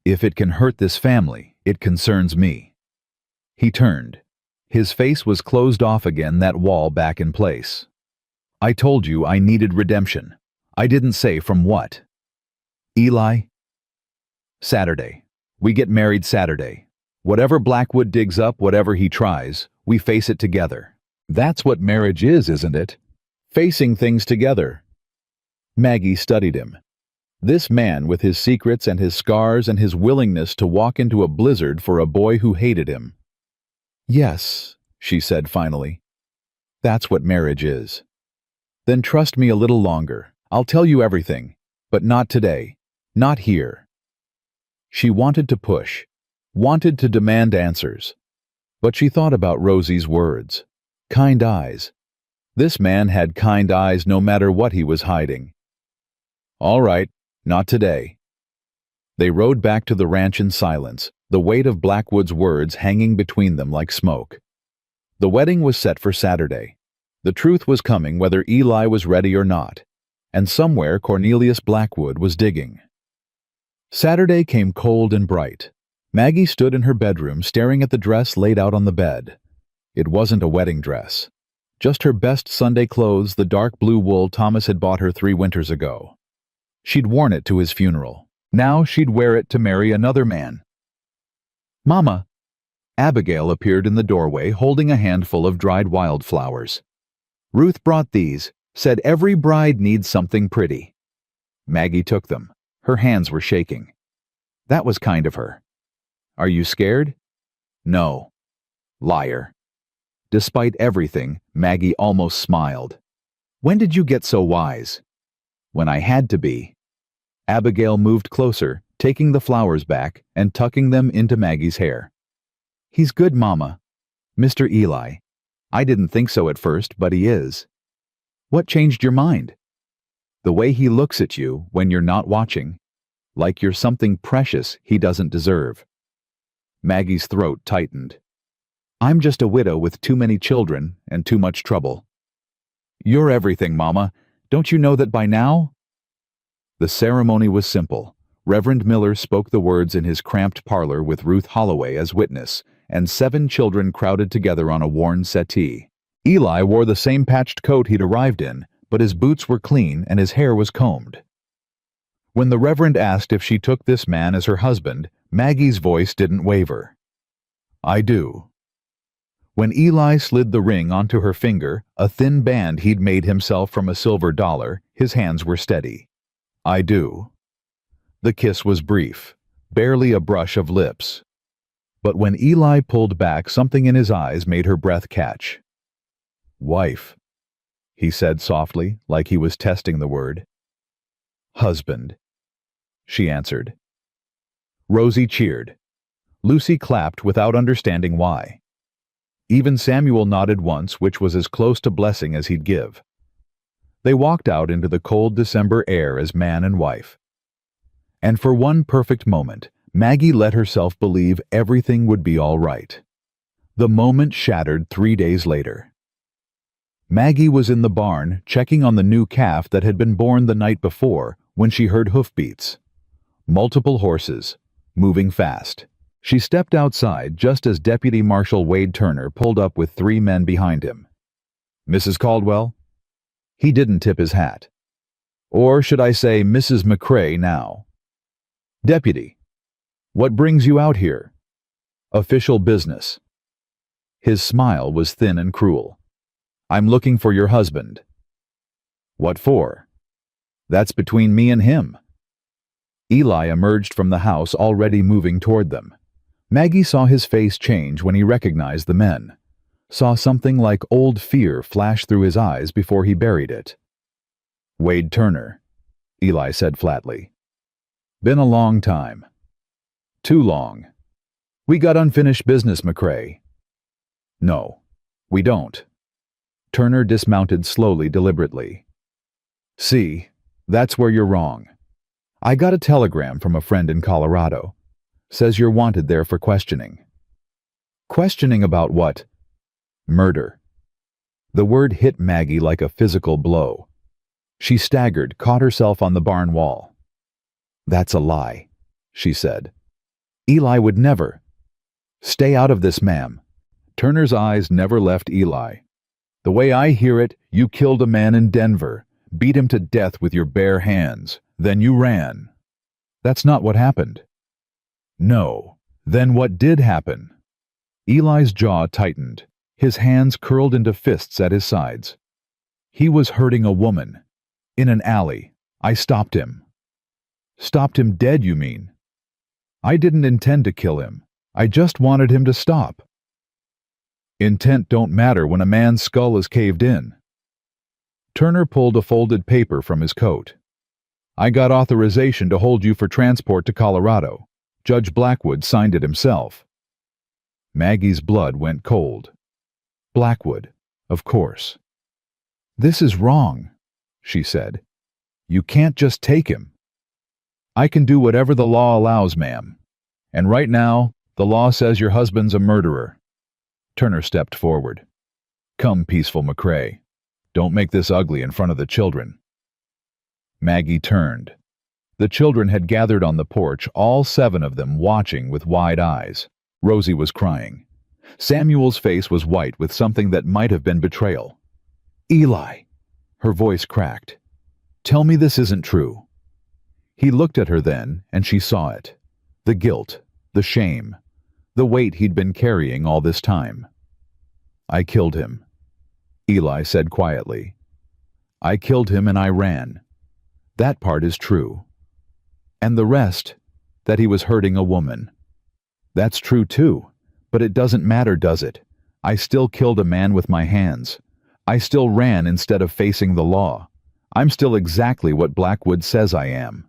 Speaker 1: "If it can hurt this family, it concerns me." He turned. His face was closed off again, that wall back in place. "I told you I needed redemption. I didn't say from what." "Eli?" "Saturday. We get married Saturday. Whatever Blackwood digs up, whatever he tries, we face it together. That's what marriage is, isn't it? Facing things together." Maggie studied him. This man with his secrets and his scars and his willingness to walk into a blizzard for a boy who hated him. "Yes," she said finally. "That's what marriage is." "Then trust me a little longer. I'll tell you everything. But not today. Not here." She wanted to push, wanted to demand answers. But she thought about Rosie's words. Kind eyes. This man had kind eyes no matter what he was hiding. "All right, not today." They rode back to the ranch in silence, the weight of Blackwood's words hanging between them like smoke. The wedding was set for Saturday. The truth was coming whether Eli was ready or not, and somewhere Cornelius Blackwood was digging. Saturday came cold and bright. Maggie stood in her bedroom staring at the dress laid out on the bed. It wasn't a wedding dress. Just her best Sunday clothes, the dark blue wool Thomas had bought her 3 winters ago. She'd worn it to his funeral. Now she'd wear it to marry another man. "Mama!" Abigail appeared in the doorway holding a handful of dried wildflowers. "Ruth brought these, said every bride needs something pretty." Maggie took them. Her hands were shaking. That was kind of her. "Are you scared?" "No." "Liar." Despite everything, Maggie almost smiled. When did you get so wise? When I had to be. Abigail moved closer, taking the flowers back and tucking them into Maggie's hair. He's good, Mama. Mr. Eli. I didn't think so at first, but he is. What changed your mind? The way he looks at you when you're not watching, like you're something precious he doesn't deserve. Maggie's throat tightened. I'm just a widow with too many children and too much trouble. You're everything, Mama. Don't you know that by now? The ceremony was simple. Reverend Miller spoke the words in his cramped parlor with Ruth Holloway as witness, and 7 children crowded together on a worn settee. Eli wore the same patched coat he'd arrived in, but his boots were clean and his hair was combed. When the Reverend asked if she took this man as her husband, Maggie's voice didn't waver. I do. When Eli slid the ring onto her finger, a thin band he'd made himself from a silver dollar, his hands were steady. I do. The kiss was brief, barely a brush of lips. But when Eli pulled back, something in his eyes made her breath catch. Wife, he said softly, like he was testing the word. Husband, she answered. Rosie cheered. Lucy clapped without understanding why. Even Samuel nodded once, which was as close to blessing as he'd give. They walked out into the cold December air as man and wife. And for one perfect moment, Maggie let herself believe everything would be all right. The moment shattered 3 days later. Maggie was in the barn checking on the new calf that had been born the night before when she heard hoofbeats. Multiple horses, moving fast. She stepped outside just as Deputy Marshal Wade Turner pulled up with 3 men behind him. Mrs. Caldwell? He didn't tip his hat. Or should I say Mrs. McCrae now? Deputy, what brings you out here? Official business. His smile was thin and cruel. I'm looking for your husband. What for? That's between me and him. Eli emerged from the house already moving toward them. Maggie saw his face change when he recognized the men, saw something like old fear flash through his eyes before he buried it. Wade Turner, Eli said flatly. Been a long time. Too long. We got unfinished business, McCrae. No, we don't. Turner dismounted slowly, deliberately. See, that's where you're wrong. I got a telegram from a friend in Colorado. Says you're wanted there for questioning. Questioning about what? Murder. The word hit Maggie like a physical blow. She staggered, caught herself on the barn wall. That's a lie, she said. Eli would never. Stay out of this, ma'am. Turner's eyes never left Eli. The way I hear it, you killed a man in Denver, beat him to death with your bare hands, then you ran. That's not what happened. No. Then what did happen? Eli's jaw tightened, his hands curled into fists at his sides. He was hurting a woman. In an alley. I stopped him. Stopped him dead, you mean? I didn't intend to kill him. I just wanted him to stop. Intent don't matter when a man's skull is caved in. Turner pulled a folded paper from his coat. I got authorization to hold you for transport to Colorado. Judge Blackwood signed it himself. Maggie's blood went cold. Blackwood, of course. This is wrong, she said. You can't just take him. I can do whatever the law allows, ma'am. And right now, the law says your husband's a murderer. Turner stepped forward. Come, peaceful McCrae. Don't make this ugly in front of the children. Maggie turned. The children had gathered on the porch, all 7 of them watching with wide eyes. Rosie was crying. Samuel's face was white with something that might have been betrayal. Eli, her voice cracked. Tell me this isn't true. He looked at her then, and she saw it. The guilt, the shame, the weight he'd been carrying all this time. I killed him, Eli said quietly. I killed him and I ran. That part is true. And the rest, that he was hurting a woman. That's true too, but it doesn't matter, does it? I still killed a man with my hands. I still ran instead of facing the law. I'm still exactly what Blackwood says I am."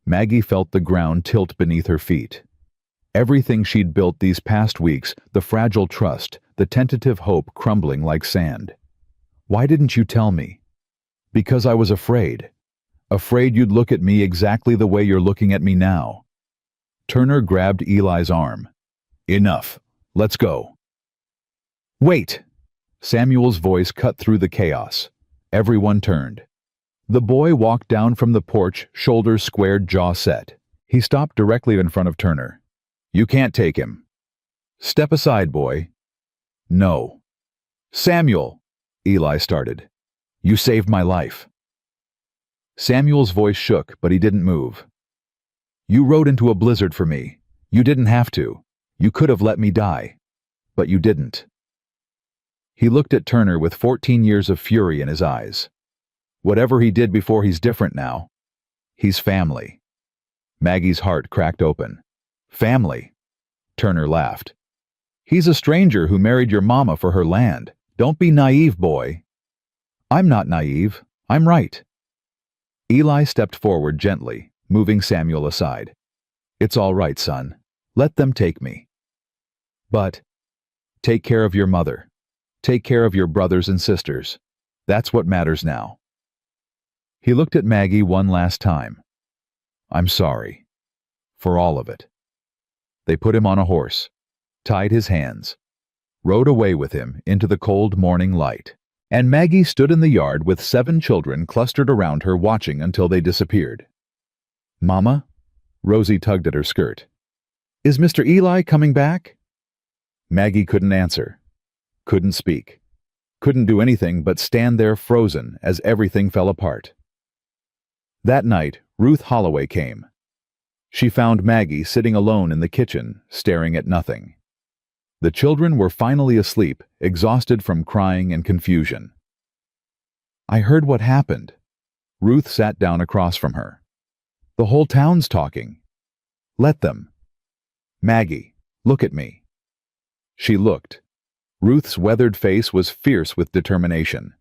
Speaker 1: Maggie felt the ground tilt beneath her feet. Everything she'd built these past weeks, the fragile trust, the tentative hope crumbling like sand. "Why didn't you tell me?" "Because I was afraid. Afraid you'd look at me exactly the way you're looking at me now." Turner grabbed Eli's arm. "Enough. Let's go." "Wait!" Samuel's voice cut through the chaos. Everyone turned. The boy walked down from the porch, shoulders squared, jaw set. He stopped directly in front of Turner. "You can't take him." "Step aside, boy." "No." "Samuel," Eli started. "You saved my life." Samuel's voice shook, but he didn't move. "You rode into a blizzard for me. You didn't have to. You could have let me die. But you didn't." He looked at Turner with 14 years of fury in his eyes. Whatever he did before, he's different now. He's family. Maggie's heart cracked open. "Family?" Turner laughed. "He's a stranger who married your mama for her land. Don't be naive, boy." "I'm not naive. I'm right." Eli stepped forward gently, moving Samuel aside. "It's all right, son. Let them take me. But take care of your mother. Take care of your brothers and sisters. That's what matters now." He looked at Maggie one last time. "I'm sorry. For all of it." They put him on a horse, tied his hands, rode away with him into the cold morning light. And Maggie stood in the yard with 7 children clustered around her, watching until they disappeared. "Mama?" Rosie tugged at her skirt. "Is Mr. Eli coming back?" Maggie couldn't answer, couldn't speak, couldn't do anything but stand there frozen as everything fell apart. That night, Ruth Holloway came. She found Maggie sitting alone in the kitchen, staring at nothing. The children were finally asleep, exhausted from crying and confusion. "I heard what happened." Ruth sat down across from her. "The whole town's talking." "Let them." "Maggie, look at me." She looked. Ruth's weathered face was fierce with determination.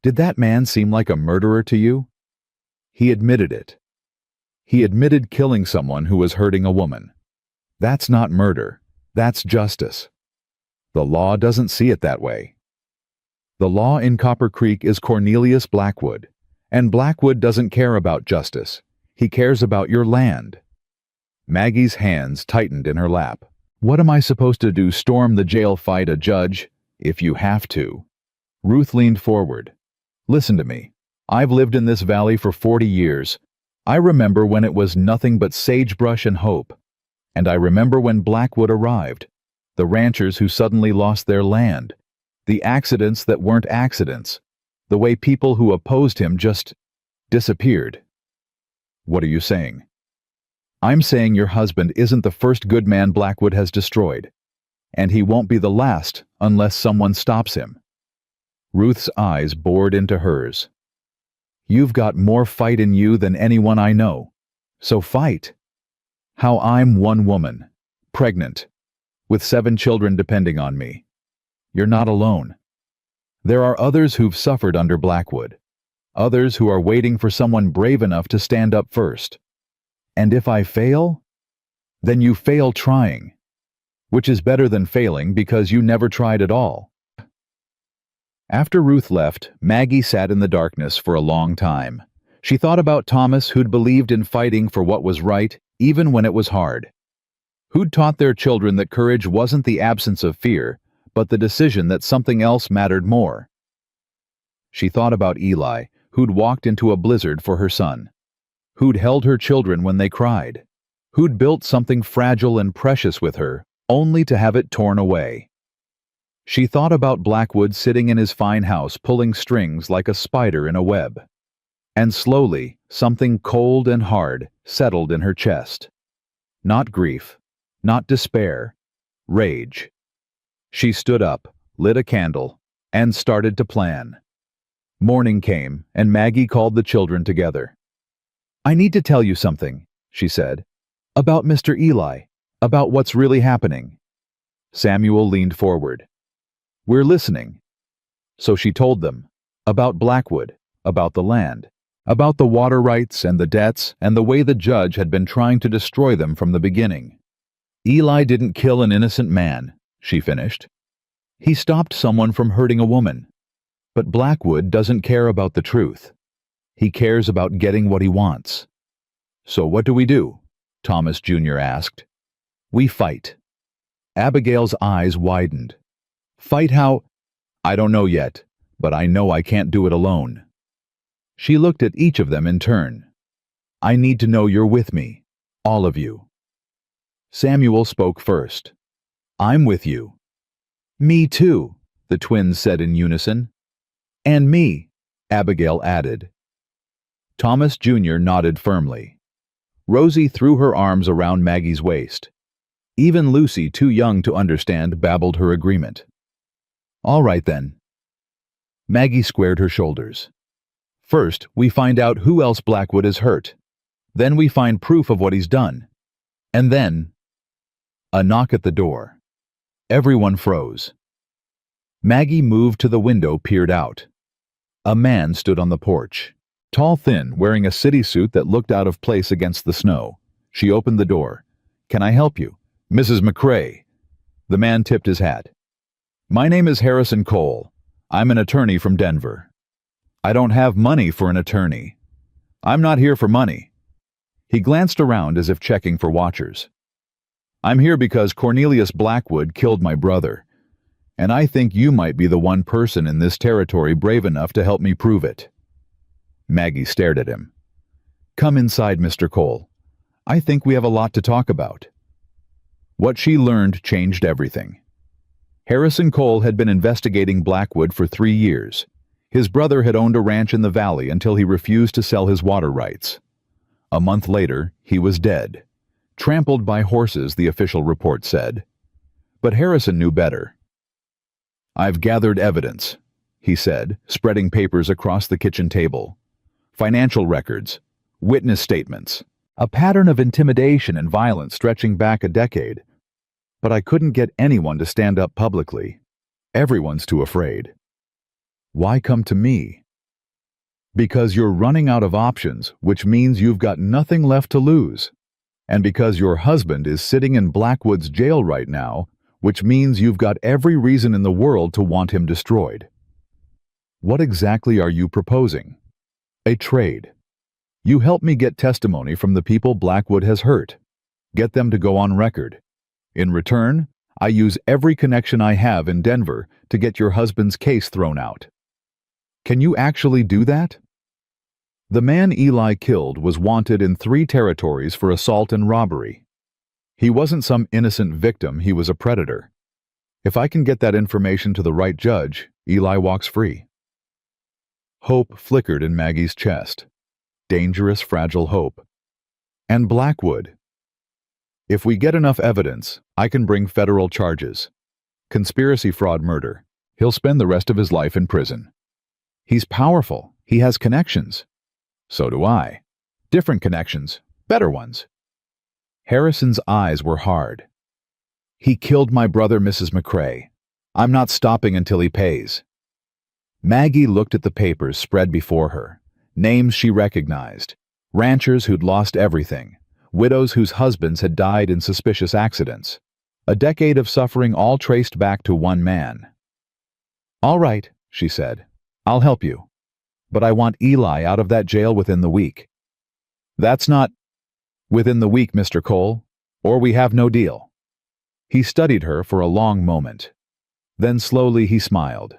Speaker 1: "Did that man seem like a murderer to you?" He admitted it. He admitted killing someone who was hurting a woman. That's not murder. That's justice. The law doesn't see it that way. The law in Copper Creek is Cornelius Blackwood, and Blackwood doesn't care about justice. He cares about your land. Maggie's hands tightened in her lap. "What am I supposed to do, storm the jail, fight a judge? If you have to." Ruth leaned forward. "Listen to me. I've lived in this valley for 40 years. I remember when it was nothing but sagebrush and hope. And I remember when Blackwood arrived, the ranchers who suddenly lost their land, the accidents that weren't accidents, the way people who opposed him just disappeared." "What are you saying?" "I'm saying your husband isn't the first good man Blackwood has destroyed, and he won't be the last unless someone stops him." Ruth's eyes bored into hers. "You've got more fight in you than anyone I know, so fight." "How I'm one woman, pregnant, with 7 children depending on me. You're not alone. There are others who've suffered under Blackwood, others who are waiting for someone brave enough to stand up first. And if I fail, then you fail trying, which is better than failing because you never tried at all." After Ruth left, Maggie sat in the darkness for a long time. She thought about Thomas, who'd believed in fighting for what was right, even when it was hard. Who'd taught their children that courage wasn't the absence of fear, but the decision that something else mattered more. She thought about Eli, who'd walked into a blizzard for her son, who'd held her children when they cried, who'd built something fragile and precious with her, only to have it torn away. She thought about Blackwood sitting in his fine house pulling strings like a spider in a web. And slowly, something cold and hard settled in her chest. Not grief, not despair, rage. She stood up, lit a candle, and started to plan. Morning came, and Maggie called the children together. "I need to tell you something," she said, "about Mr. Eli, about what's really happening." Samuel leaned forward. We're listening. So she told them about Blackwood, about the land, about the water rights and the debts and the way the judge had been trying to destroy them from the beginning. Eli didn't kill an innocent man, she finished. He stopped someone from hurting a woman. But Blackwood doesn't care about the truth. He cares about getting what he wants. So what do? Thomas Jr. asked. We fight. Abigail's eyes widened. Fight how? I don't know yet, but I know I can't do it alone. She looked at each of them in turn. I need to know you're with me, all of you. Samuel spoke first. I'm with you. Me too, the twins said in unison. And me, Abigail added. Thomas Jr. nodded firmly. Rosie threw her arms around Maggie's waist. Even Lucy, too young to understand, babbled her agreement. All right then. Maggie squared her shoulders. First, we find out who else Blackwood has hurt. Then we find proof of what he's done. And then... A knock at the door. Everyone froze. Maggie moved to the window, peered out. A man stood on the porch. Tall, thin, wearing a city suit that looked out of place against the snow. She opened the door. Can I help you? Mrs. McCrae. The man tipped his hat. My name is Harrison Cole. I'm an attorney from Denver. I don't have money for an attorney. I'm not here for money. He glanced around as if checking for watchers. I'm here because Cornelius Blackwood killed my brother, and I think you might be the one person in this territory brave enough to help me prove it. Maggie stared at him. Come inside, Mr. Cole. I think we have a lot to talk about. What she learned changed everything. Harrison Cole had been investigating Blackwood for 3 years. His brother had owned a ranch in the valley until he refused to sell his water rights. A month later, he was dead. Trampled by horses, the official report said. But Harrison knew better. I've gathered evidence, he said, spreading papers across the kitchen table. Financial records, witness statements, a pattern of intimidation and violence stretching back a decade. But I couldn't get anyone to stand up publicly. Everyone's too afraid. Why come to me? Because you're running out of options, which means you've got nothing left to lose. And because your husband is sitting in Blackwood's jail right now, which means you've got every reason in the world to want him destroyed. What exactly are you proposing? A trade. You help me get testimony from the people Blackwood has hurt. Get them to go on record. In return, I use every connection I have in Denver to get your husband's case thrown out. Can you actually do that? The man Eli killed was wanted in 3 territories for assault and robbery. He wasn't some innocent victim, he was a predator. If I can get that information to the right judge, Eli walks free. Hope flickered in Maggie's chest. Dangerous, fragile hope. And Blackwood. If we get enough evidence, I can bring federal charges. Conspiracy, fraud, murder. He'll spend the rest of his life in prison. He's powerful. He has connections. So do I. Different connections. Better ones. Harrison's eyes were hard. He killed my brother, Mrs. McCrae. I'm not stopping until he pays. Maggie looked at the papers spread before her. Names she recognized. Ranchers who'd lost everything. Widows whose husbands had died in suspicious accidents. A decade of suffering all traced back to one man. All right, she said. I'll help you. But I want Eli out of that jail within the week. That's not within the week, Mr. Cole, or we have no deal. He studied her for a long moment. Then slowly he smiled.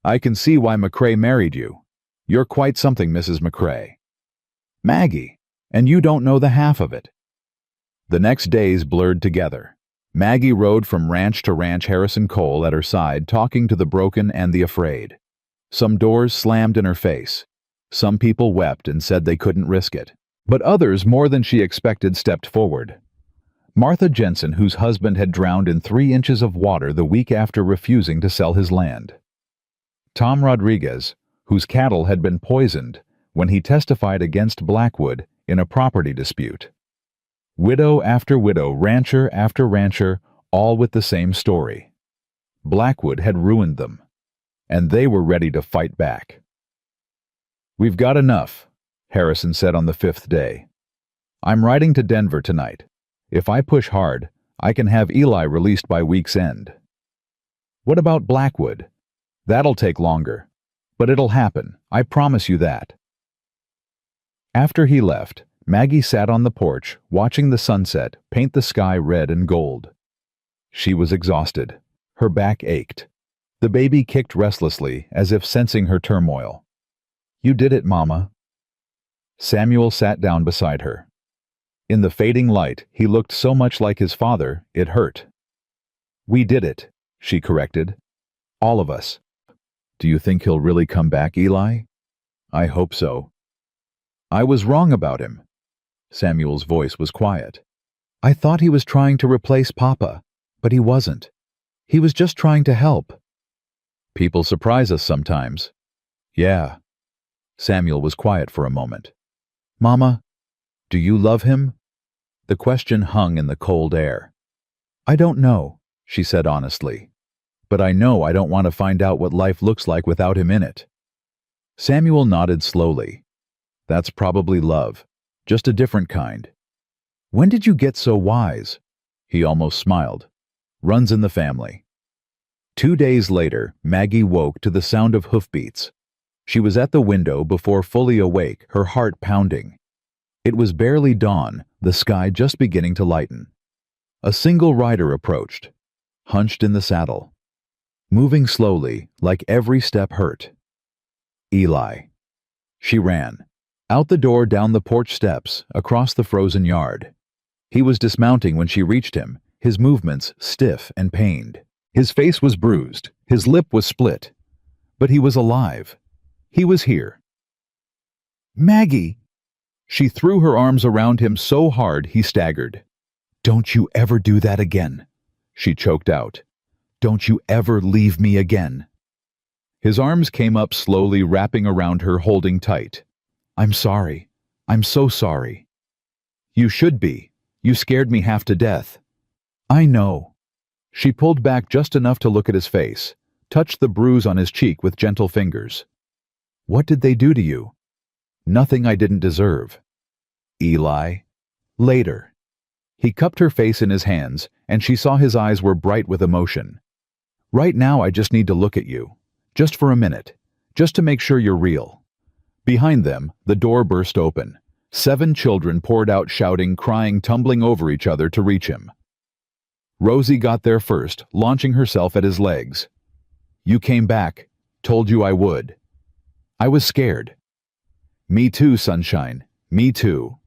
Speaker 1: I can see why McCrae married you. You're quite something, Mrs. McCrae. Maggie, and you don't know the half of it. The next days blurred together. Maggie rode from ranch to ranch, Harrison Cole at her side, talking to the broken and the afraid. Some doors slammed in her face. Some people wept and said they couldn't risk it. But others, more than she expected, stepped forward. Martha Jensen, whose husband had drowned in 3 inches of water the week after refusing to sell his land. Tom Rodriguez, whose cattle had been poisoned when he testified against Blackwood in a property dispute. Widow after widow, rancher after rancher, all with the same story. Blackwood had ruined them, and they were ready to fight back. "We've got enough," Harrison said on the 5th day. "I'm riding to Denver tonight. If I push hard, I can have Eli released by week's end." "What about Blackwood?" "That'll take longer. But it'll happen, I promise you that." After he left, Maggie sat on the porch, watching the sunset paint the sky red and gold. She was exhausted. Her back ached. The baby kicked restlessly, as if sensing her turmoil. "You did it, Mama." Samuel sat down beside her. In the fading light, he looked so much like his father, it hurt. "We did it," she corrected. "All of us." "Do you think he'll really come back, Eli?" "I hope so." "I was wrong about him." Samuel's voice was quiet. "I thought he was trying to replace Papa, but he wasn't. He was just trying to help." "People surprise us sometimes." "Yeah." Samuel was quiet for a moment. "Mama, do you love him?" The question hung in the cold air. "I don't know," she said honestly. "But I know I don't want to find out what life looks like without him in it." Samuel nodded slowly. "That's probably love, just a different kind." "When did you get so wise?" He almost smiled. "Runs in the family." 2 days later, Maggie woke to the sound of hoofbeats. She was at the window before fully awake, her heart pounding. It was barely dawn, the sky just beginning to lighten. A single rider approached, hunched in the saddle, moving slowly, like every step hurt. Eli. She ran. Out the door, down the porch steps, across the frozen yard. He was dismounting when she reached him, his movements stiff and pained. His face was bruised, his lip was split. But he was alive. He was here. "Maggie!" She threw her arms around him so hard he staggered. "Don't you ever do that again," she choked out. "Don't you ever leave me again." His arms came up slowly, wrapping around her, holding tight. "I'm sorry. I'm so sorry." "You should be. You scared me half to death." "I know." She pulled back just enough to look at his face, touched the bruise on his cheek with gentle fingers. "What did they do to you?" "Nothing I didn't deserve." "Eli?" "Later." He cupped her face in his hands, and she saw his eyes were bright with emotion. "Right now I just need to look at you. Just for a minute. Just to make sure you're real." Behind them, the door burst open. 7 children poured out, shouting, crying, tumbling over each other to reach him. Rosie got there first, launching herself at his legs. "You came back. Told you I would." "I was scared." "Me too, sunshine. Me too."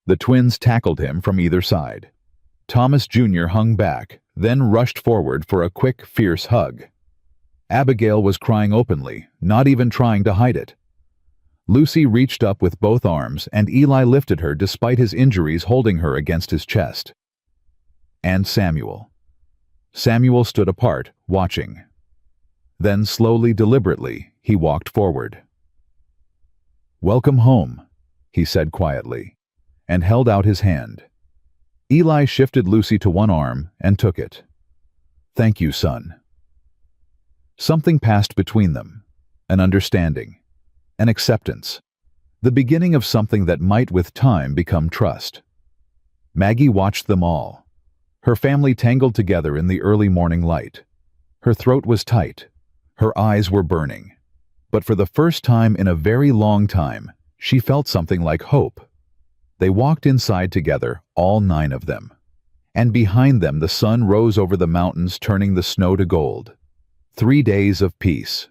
Speaker 1: The twins tackled him from either side. Thomas Jr. hung back, then rushed forward for a quick, fierce hug. Abigail was crying openly, not even trying to hide it. Lucy reached up with both arms, and Eli lifted her despite his injuries, holding her against his chest. And Samuel. Samuel stood apart, watching. Then slowly, deliberately, he walked forward. "Welcome home," he said quietly, and held out his hand. Eli shifted Lucy to one arm and took it. "Thank you, son." Something passed between them, an understanding, an acceptance, the beginning of something that might with time become trust. Maggie watched them all, her family tangled together in the early morning light. Her throat was tight, her eyes were burning, but for the first time in a very long time, she felt something like hope. They walked inside together, all 9 of them. And behind them the sun rose over the mountains, turning the snow to gold. 3 days of peace.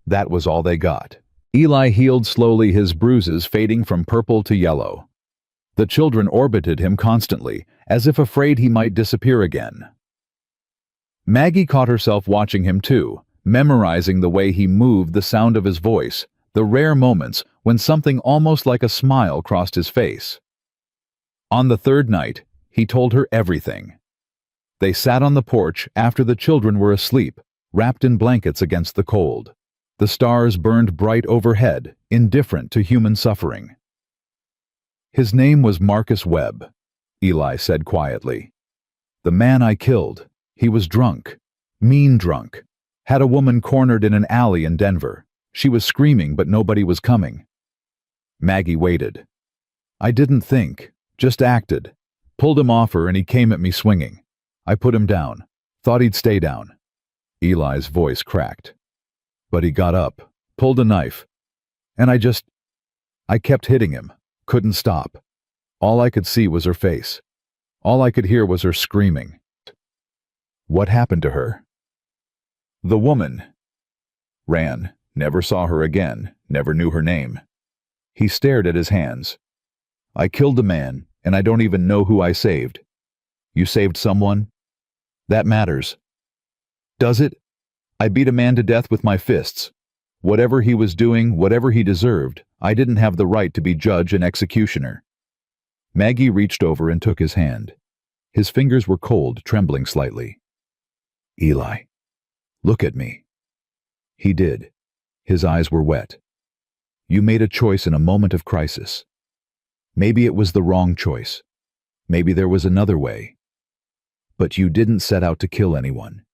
Speaker 1: That was all they got. Eli healed slowly, his bruises fading from purple to yellow. The children orbited him constantly, as if afraid he might disappear again. Maggie caught herself watching him too, memorizing the way he moved, the sound of his voice, the rare moments when something almost like a smile crossed his face. On the 3rd night, he told her everything. They sat on the porch after the children were asleep, wrapped in blankets against the cold. The stars burned bright overhead, indifferent to human suffering. "His name was Marcus Webb," Eli said quietly. "The man I killed. He was drunk. Mean drunk. Had a woman cornered in an alley in Denver. She was screaming, but nobody was coming. Maggie waited. I didn't think, just acted. Pulled him off her and he came at me swinging. I put him down. Thought he'd stay down. Eli's voice cracked. But he got up, pulled a knife. And I kept hitting him. Couldn't stop. All I could see was her face. All I could hear was her screaming. What happened to her? The woman ran, never saw her again, never knew her name. He stared at his hands. I killed a man, and I don't even know who I saved. You saved someone? That matters. Does it? I beat a man to death with my fists. Whatever he was doing, whatever he deserved, I didn't have the right to be judge and executioner. Maggie reached over and took his hand. His fingers were cold, trembling slightly. Eli, look at me. He did. His eyes were wet. You made a choice in a moment of crisis. Maybe it was the wrong choice. Maybe there was another way. But you didn't set out to kill anyone.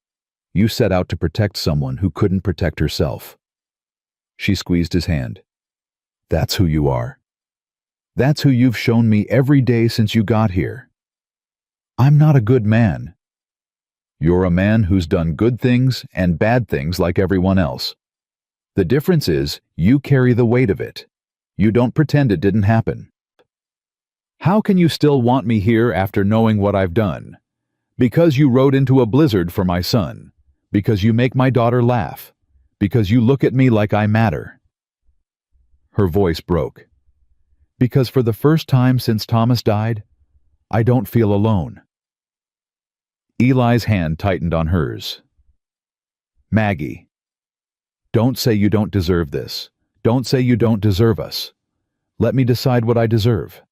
Speaker 1: You set out to protect someone who couldn't protect herself. She squeezed his hand. That's who you are. That's who you've shown me every day since you got here. I'm not a good man. You're a man who's done good things and bad things like everyone else. The difference is you carry the weight of it. You don't pretend it didn't happen. How can you still want me here after knowing what I've done? Because you rode into a blizzard for my son. Because you make my daughter laugh. Because you look at me like I matter. Her voice broke. Because for the first time since Thomas died, I don't feel alone. Eli's hand tightened on hers. Maggie, don't say you don't deserve this. Don't say you don't deserve us. Let me decide what I deserve.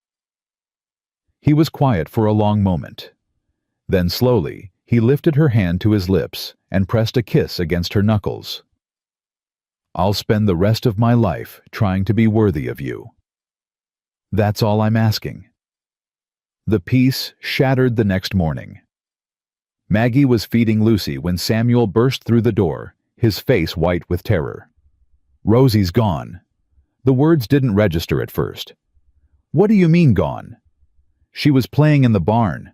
Speaker 1: He was quiet for a long moment. Then slowly, he lifted her hand to his lips and pressed a kiss against her knuckles. I'll spend the rest of my life trying to be worthy of you. That's all I'm asking. The peace shattered the next morning. Maggie was feeding Lucy when Samuel burst through the door, his face white with terror. Rosie's gone. The words didn't register at first. What do you mean gone? She was playing in the barn.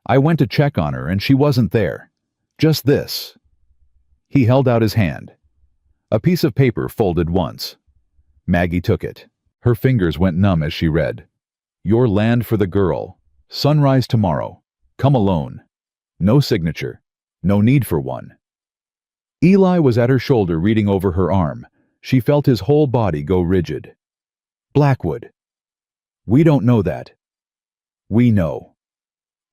Speaker 1: I went to check on her and she wasn't there. Just this. He held out his hand. A piece of paper folded once. Maggie took it. Her fingers went numb as she read. Your land for the girl. Sunrise tomorrow. Come alone. No signature. No need for one. Eli was at her shoulder reading over her arm. She felt his whole body go rigid. Blackwood. We don't know that. We know.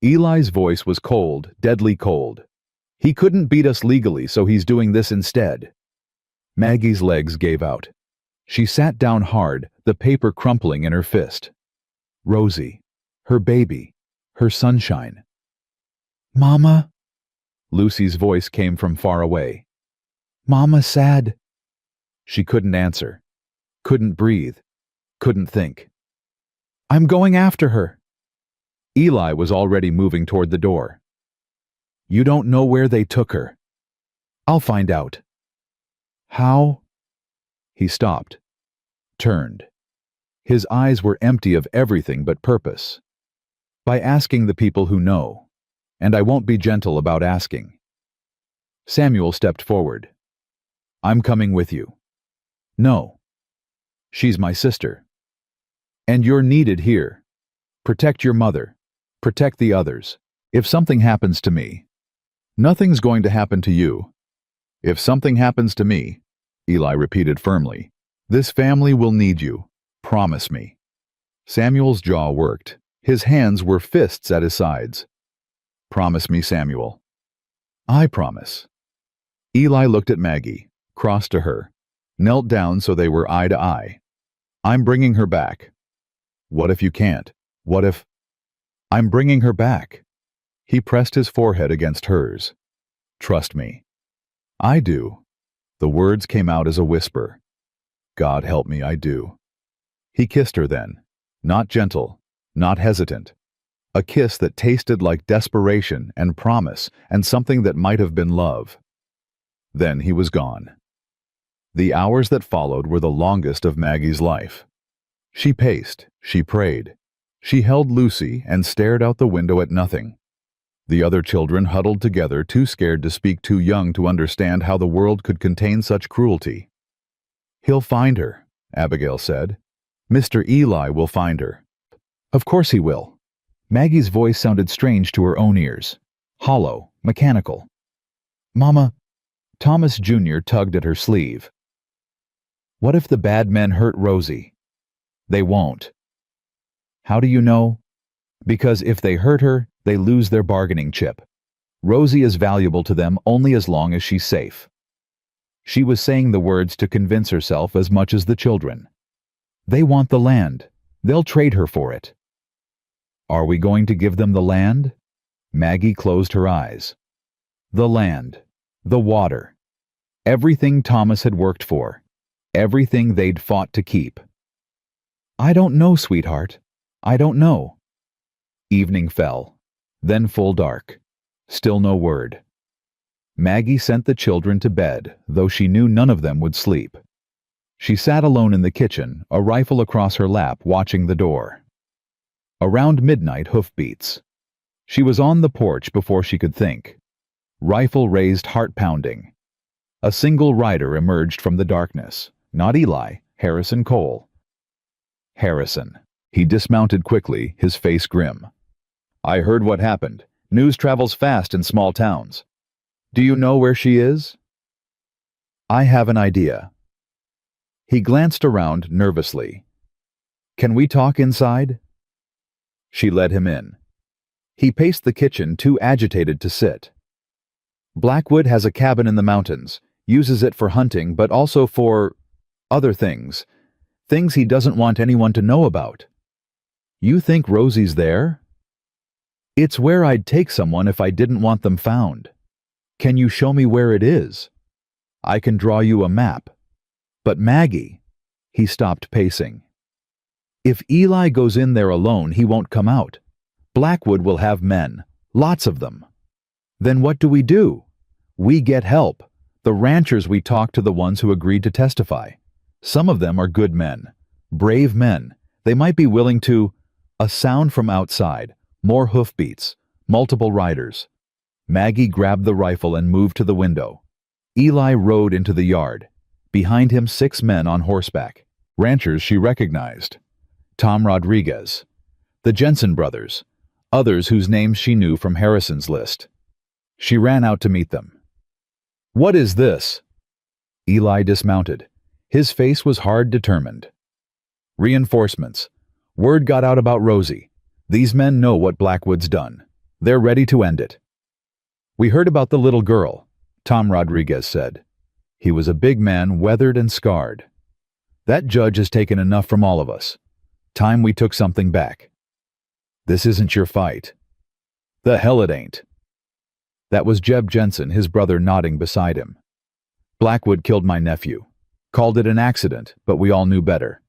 Speaker 1: Eli's voice was cold, deadly cold. He couldn't beat us legally, so he's doing this instead. Maggie's legs gave out. She sat down hard, the paper crumpling in her fist. Rosie. Her baby. Her sunshine. Mama? Lucy's voice came from far away. Mama sad. She couldn't answer. Couldn't breathe. Couldn't think. I'm going after her. Eli was already moving toward the door. You don't know where they took her. I'll find out. How? He stopped. Turned. His eyes were empty of everything but purpose. By asking the people who know. And I won't be gentle about asking. Samuel stepped forward. I'm coming with you. No. She's my sister. And you're needed here. Protect your mother. Protect the others. If something happens to me, nothing's going to happen to you. If something happens to me, Eli repeated firmly, this family will need you. Promise me. Samuel's jaw worked. His hands were fists at his sides. Promise me, Samuel. I promise. Eli looked at Maggie, crossed to her, knelt down so they were eye to eye. I'm bringing her back. What if you can't? What if... I'm bringing her back. He pressed his forehead against hers. Trust me. I do. The words came out as a whisper. God help me, I do. He kissed her then, not gentle, not hesitant. A kiss that tasted like desperation and promise and something that might have been love. Then he was gone. The hours that followed were the longest of Maggie's life. She paced, she prayed. She held Lucy and stared out the window at nothing. The other children huddled together, too scared to speak, too young to understand how the world could contain such cruelty. "He'll find her," Abigail said. "Mr. Eli will find her." "Of course he will." Maggie's voice sounded strange to her own ears. Hollow, mechanical. "Mama," Thomas Jr. tugged at her sleeve. "What if the bad men hurt Rosie?" "They won't." "How do you know?" "Because if they hurt her, they lose their bargaining chip. Rosie is valuable to them only as long as she's safe." She was saying the words to convince herself as much as the children. "They want the land. They'll trade her for it." "Are we going to give them the land?" Maggie closed her eyes. The land. The water. Everything Thomas had worked for. Everything they'd fought to keep. "I don't know, sweetheart. I don't know." Evening fell. Then full dark. Still no word. Maggie sent the children to bed, though she knew none of them would sleep. She sat alone in the kitchen, a rifle across her lap, watching the door. Around midnight, hoofbeats. She was on the porch before she could think. Rifle raised, heart pounding. A single rider emerged from the darkness. Not Eli, Harrison Cole. Harrison. He dismounted quickly, his face grim. "I heard what happened. News travels fast in small towns. Do you know where she is?" "I have an idea." He glanced around nervously. "Can we talk inside?" She led him in. He paced the kitchen, too agitated to sit. "Blackwood has a cabin in the mountains, uses it for hunting, but also for other things. Things he doesn't want anyone to know about." "You think Rosie's there?" "It's where I'd take someone if I didn't want them found." "Can you show me where it is?" "I can draw you a map." "But Maggie..." He stopped pacing. "If Eli goes in there alone, he won't come out. Blackwood will have men, lots of them." "Then what do we do?" "We get help. The ranchers we talked to, the ones who agreed to testify. Some of them are good men, brave men. They might be willing to..." A sound from outside, more hoofbeats, multiple riders. Maggie grabbed the rifle and moved to the window. Eli rode into the yard. Behind him, 6 men on horseback. Ranchers she recognized. Tom Rodriguez. The Jensen brothers. Others whose names she knew from Harrison's list. She ran out to meet them. "What is this?" Eli dismounted. His face was hard, determined. "Reinforcements. Word got out about Rosie. These men know what Blackwood's done. They're ready to end it." "We heard about the little girl," Tom Rodriguez said. He was a big man, weathered and scarred. "That judge has taken enough from all of us. Time we took something back." "This isn't your fight." "The hell it ain't." That was Jeb Jensen, his brother, nodding beside him. "Blackwood killed my nephew. Called it an accident, but we all knew better.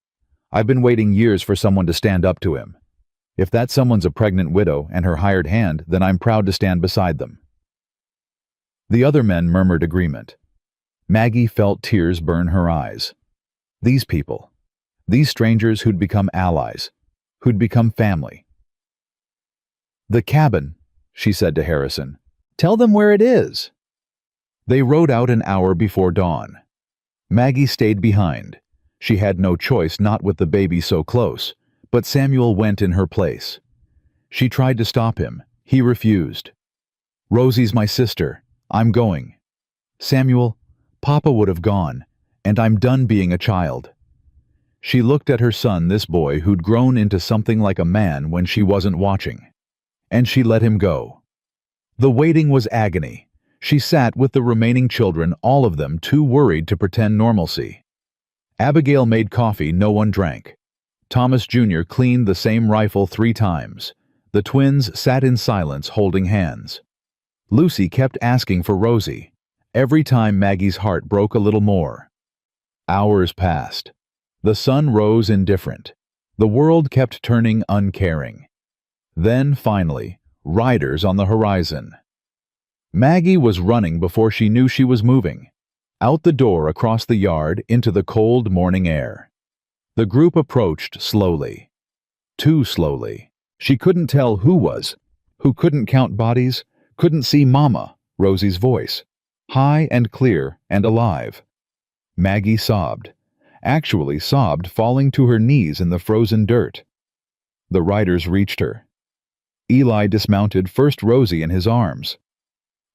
Speaker 1: I've been waiting years for someone to stand up to him. If that someone's a pregnant widow and her hired hand, then I'm proud to stand beside them." The other men murmured agreement. Maggie felt tears burn her eyes. These people. These strangers who'd become allies. Who'd become family. "The cabin," she said to Harrison. "Tell them where it is." They rode out an hour before dawn. Maggie stayed behind. She had no choice, not with the baby so close, but Samuel went in her place. She tried to stop him. He refused. "Rosie's my sister. I'm going." "Samuel, Papa would have gone, and I'm done being a child." She looked at her son, this boy who'd grown into something like a man when she wasn't watching. And she let him go. The waiting was agony. She sat with the remaining children, all of them too worried to pretend normalcy. Abigail made coffee no one drank. Thomas Jr. cleaned the same rifle 3 times. The twins sat in silence, holding hands. Lucy kept asking for Rosie. Every time Maggie's heart broke a little more. Hours passed. The sun rose indifferent. The world kept turning uncaring. Then, finally, riders on the horizon. Maggie was running before she knew she was moving. Out the door across the yard into the cold morning air. The group approached slowly. Too slowly. She couldn't tell who couldn't count bodies, couldn't see Mama, Rosie's voice, high and clear and alive. Maggie sobbed, actually sobbed, falling to her knees in the frozen dirt. The riders reached her. Eli dismounted first Rosie in his arms.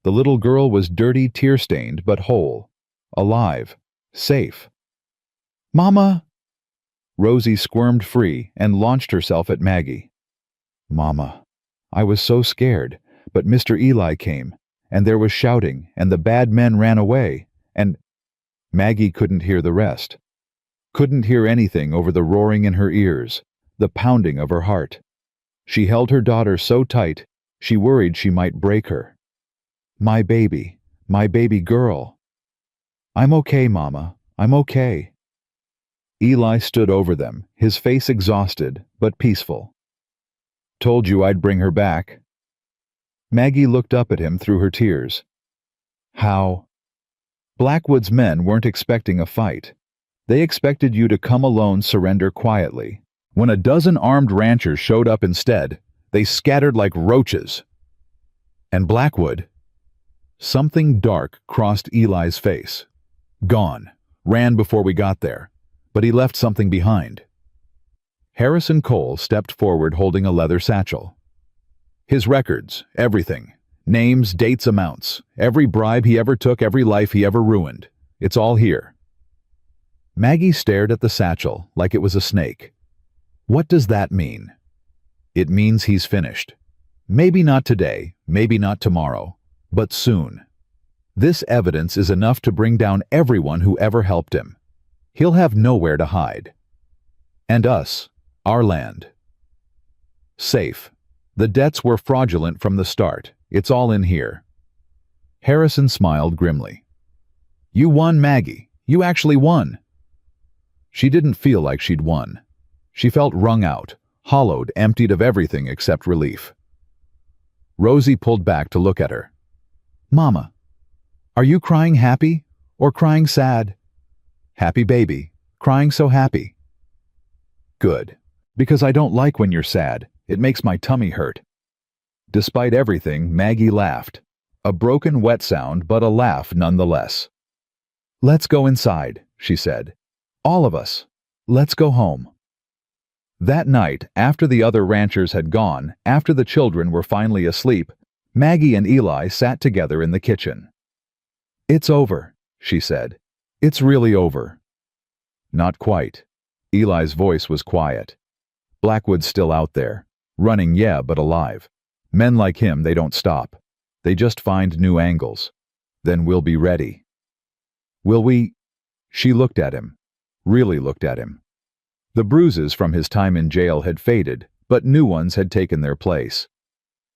Speaker 1: The little girl was dirty, tear-stained, but whole, alive, safe. "Mama!" Rosie squirmed free and launched herself at Maggie. "Mama, I was so scared, but Mr. Eli came, and there was shouting, and the bad men ran away, and—" Maggie couldn't hear the rest. Couldn't hear anything over the roaring in her ears, the pounding of her heart. She held her daughter so tight, she worried she might break her. My baby girl." "I'm okay, Mama, I'm okay." Eli stood over them, his face exhausted, but peaceful. "Told you I'd bring her back." Maggie looked up at him through her tears. "How?" "Blackwood's men weren't expecting a fight. They expected you to come alone, surrender quietly. When a dozen armed ranchers showed up instead, they scattered like roaches. And Blackwood—" Something dark crossed Eli's face. "Gone. Ran before we got there. But he left something behind." Harrison Cole stepped forward holding a leather satchel. "His records, everything. Names, dates, amounts. Every bribe he ever took, every life he ever ruined. It's all here." Maggie stared at the satchel like it was a snake. "What does that mean?" "It means he's finished. Maybe not today, maybe not tomorrow, but soon. This evidence is enough to bring down everyone who ever helped him. He'll have nowhere to hide. And us, our land. Safe. The debts were fraudulent from the start. It's all in here." Harrison smiled grimly. "You won, Maggie. You actually won." She didn't feel like she'd won. She felt wrung out, hollowed, emptied of everything except relief. Rosie pulled back to look at her. "Mama, are you crying happy or crying sad?" "Happy, baby. Crying so happy." "Good. Because I don't like when you're sad. It makes my tummy hurt." Despite everything, Maggie laughed. A broken, wet sound, but a laugh nonetheless. "Let's go inside," she said. "All of us. Let's go home." That night, after the other ranchers had gone, after the children were finally asleep, Maggie and Eli sat together in the kitchen. "It's over," she said. "It's really over." "Not quite." Eli's voice was quiet. "Blackwood's still out there. Running, yeah, but alive. Men like him, they don't stop. They just find new angles. Then we'll be ready." "Will we?" She looked at him. Really looked at him. The bruises from his time in jail had faded, but new ones had taken their place.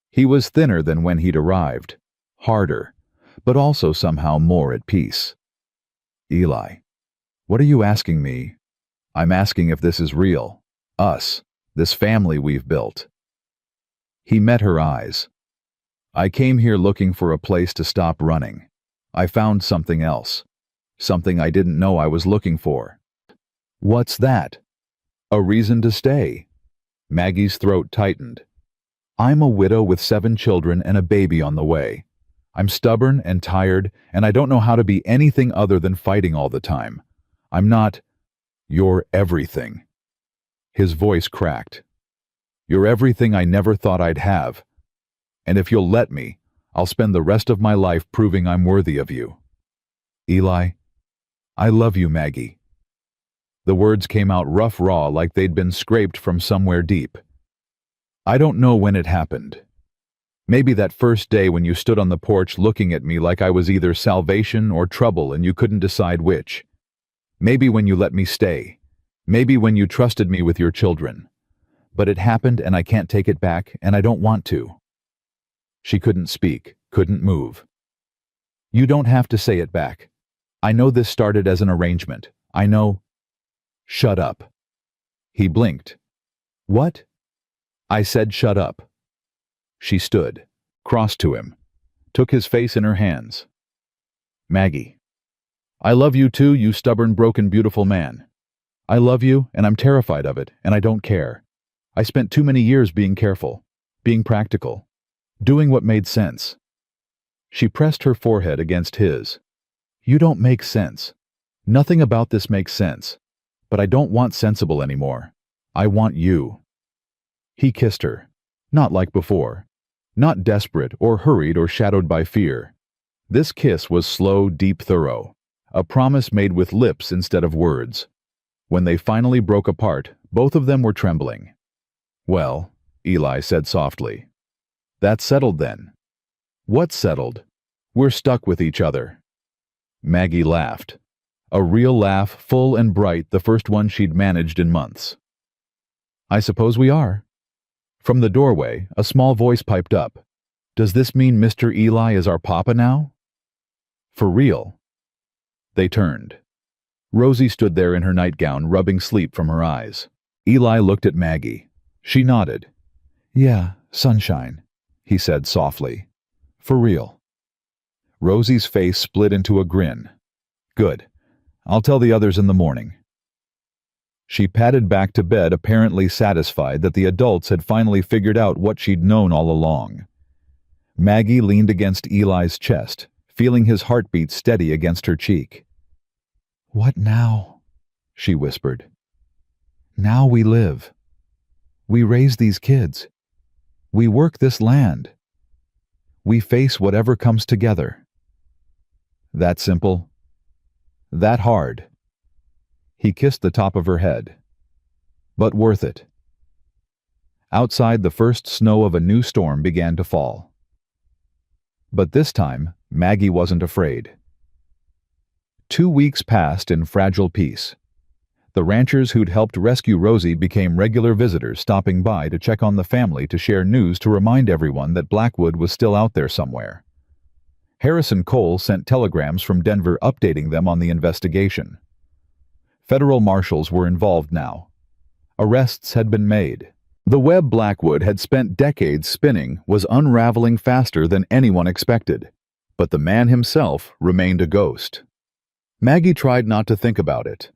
Speaker 1: He was thinner than when he'd arrived. Harder, but also somehow more at peace. "Eli, what are you asking me?" "I'm asking if this is real. Us. This family we've built." He met her eyes. "I came here looking for a place to stop running. I found something else. Something I didn't know I was looking for." "What's that?" "A reason to stay." Maggie's throat tightened. "I'm a widow with 7 children and a baby on the way. I'm stubborn and tired, and I don't know how to be anything other than fighting all the time. I'm not—" "You're everything." His voice cracked. "You're everything I never thought I'd have. And if you'll let me, I'll spend the rest of my life proving I'm worthy of you." "Eli, I love you, Maggie." The words came out rough, raw, like they'd been scraped from somewhere deep. "I don't know when it happened. Maybe that first day when you stood on the porch looking at me like I was either salvation or trouble and you couldn't decide which. Maybe when you let me stay. Maybe when you trusted me with your children. But it happened and I can't take it back and I don't want to." She couldn't speak, couldn't move. "You don't have to say it back. I know this started as an arrangement. I know—" "Shut up." He blinked. "What?" "I said shut up." She stood, crossed to him, took his face in her hands. "Maggie, I love you too, you stubborn, broken, beautiful man. I love you, and I'm terrified of it, and I don't care. I spent too many years being careful, being practical, doing what made sense. She pressed her forehead against his. You don't make sense. Nothing about this makes sense. But I don't want sensible anymore. I want you. He kissed her. Not like before. Not desperate or hurried or shadowed by fear. This kiss was slow, deep, thorough. A promise made with lips instead of words. When they finally broke apart, both of them were trembling. Well, Eli said softly. That's settled then. What's settled? We're stuck with each other. Maggie laughed. A real laugh, full and bright, the first one she'd managed in months. I suppose we are. From the doorway, a small voice piped up. Does this mean Mr. Eli is our papa now? For real. They turned. Rosie stood there in her nightgown, rubbing sleep from her eyes. Eli looked at Maggie. She nodded. Yeah, sunshine, he said softly. For real. Rosie's face split into a grin. Good. I'll tell the others in the morning. She padded back to bed, apparently satisfied that the adults had finally figured out what she'd known all along. Maggie leaned against Eli's chest, feeling his heartbeat steady against her cheek. What now? She whispered. Now we live. We raise these kids. We work this land. We face whatever comes together. That simple. That hard. He kissed the top of her head. But worth it. Outside, the first snow of a new storm began to fall. But this time, Maggie wasn't afraid. 2 weeks passed in fragile peace. The ranchers who'd helped rescue Rosie became regular visitors, stopping by to check on the family, to share news, to remind everyone that Blackwood was still out there somewhere. Harrison Cole sent telegrams from Denver updating them on the investigation. Federal marshals were involved now. Arrests had been made. The web Blackwood had spent decades spinning was unraveling faster than anyone expected. But the man himself remained a ghost. Maggie tried not to think about it.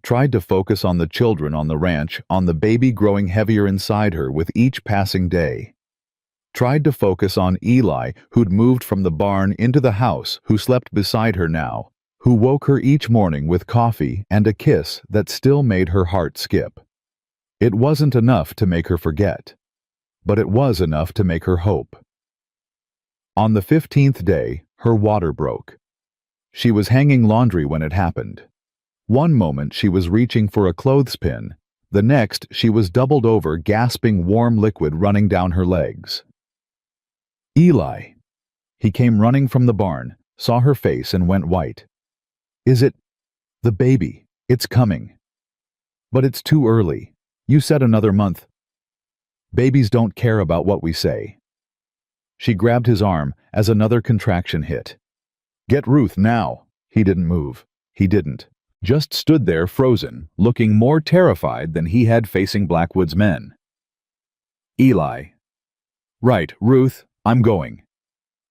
Speaker 1: Tried to focus on the children on the ranch, on the baby growing heavier inside her with each passing day. Tried to focus on Eli, who'd moved from the barn into the house, who slept beside her now, who woke her each morning with coffee and a kiss that still made her heart skip. It wasn't enough to make her forget, but it was enough to make her hope. On the 15th day, her water broke. She was hanging laundry when it happened. One moment she was reaching for a clothespin, the next she was doubled over, gasping warm liquid running down her legs. Eli. He came running from the barn, saw her face and went white. Is it the baby? It's coming. But it's too early. You said another month. Babies don't care about what we say. She grabbed his arm as another contraction hit. Get Ruth now. He didn't move. He didn't. Just stood there frozen, looking more terrified than he had facing Blackwood's men. Eli. Right, Ruth, I'm going.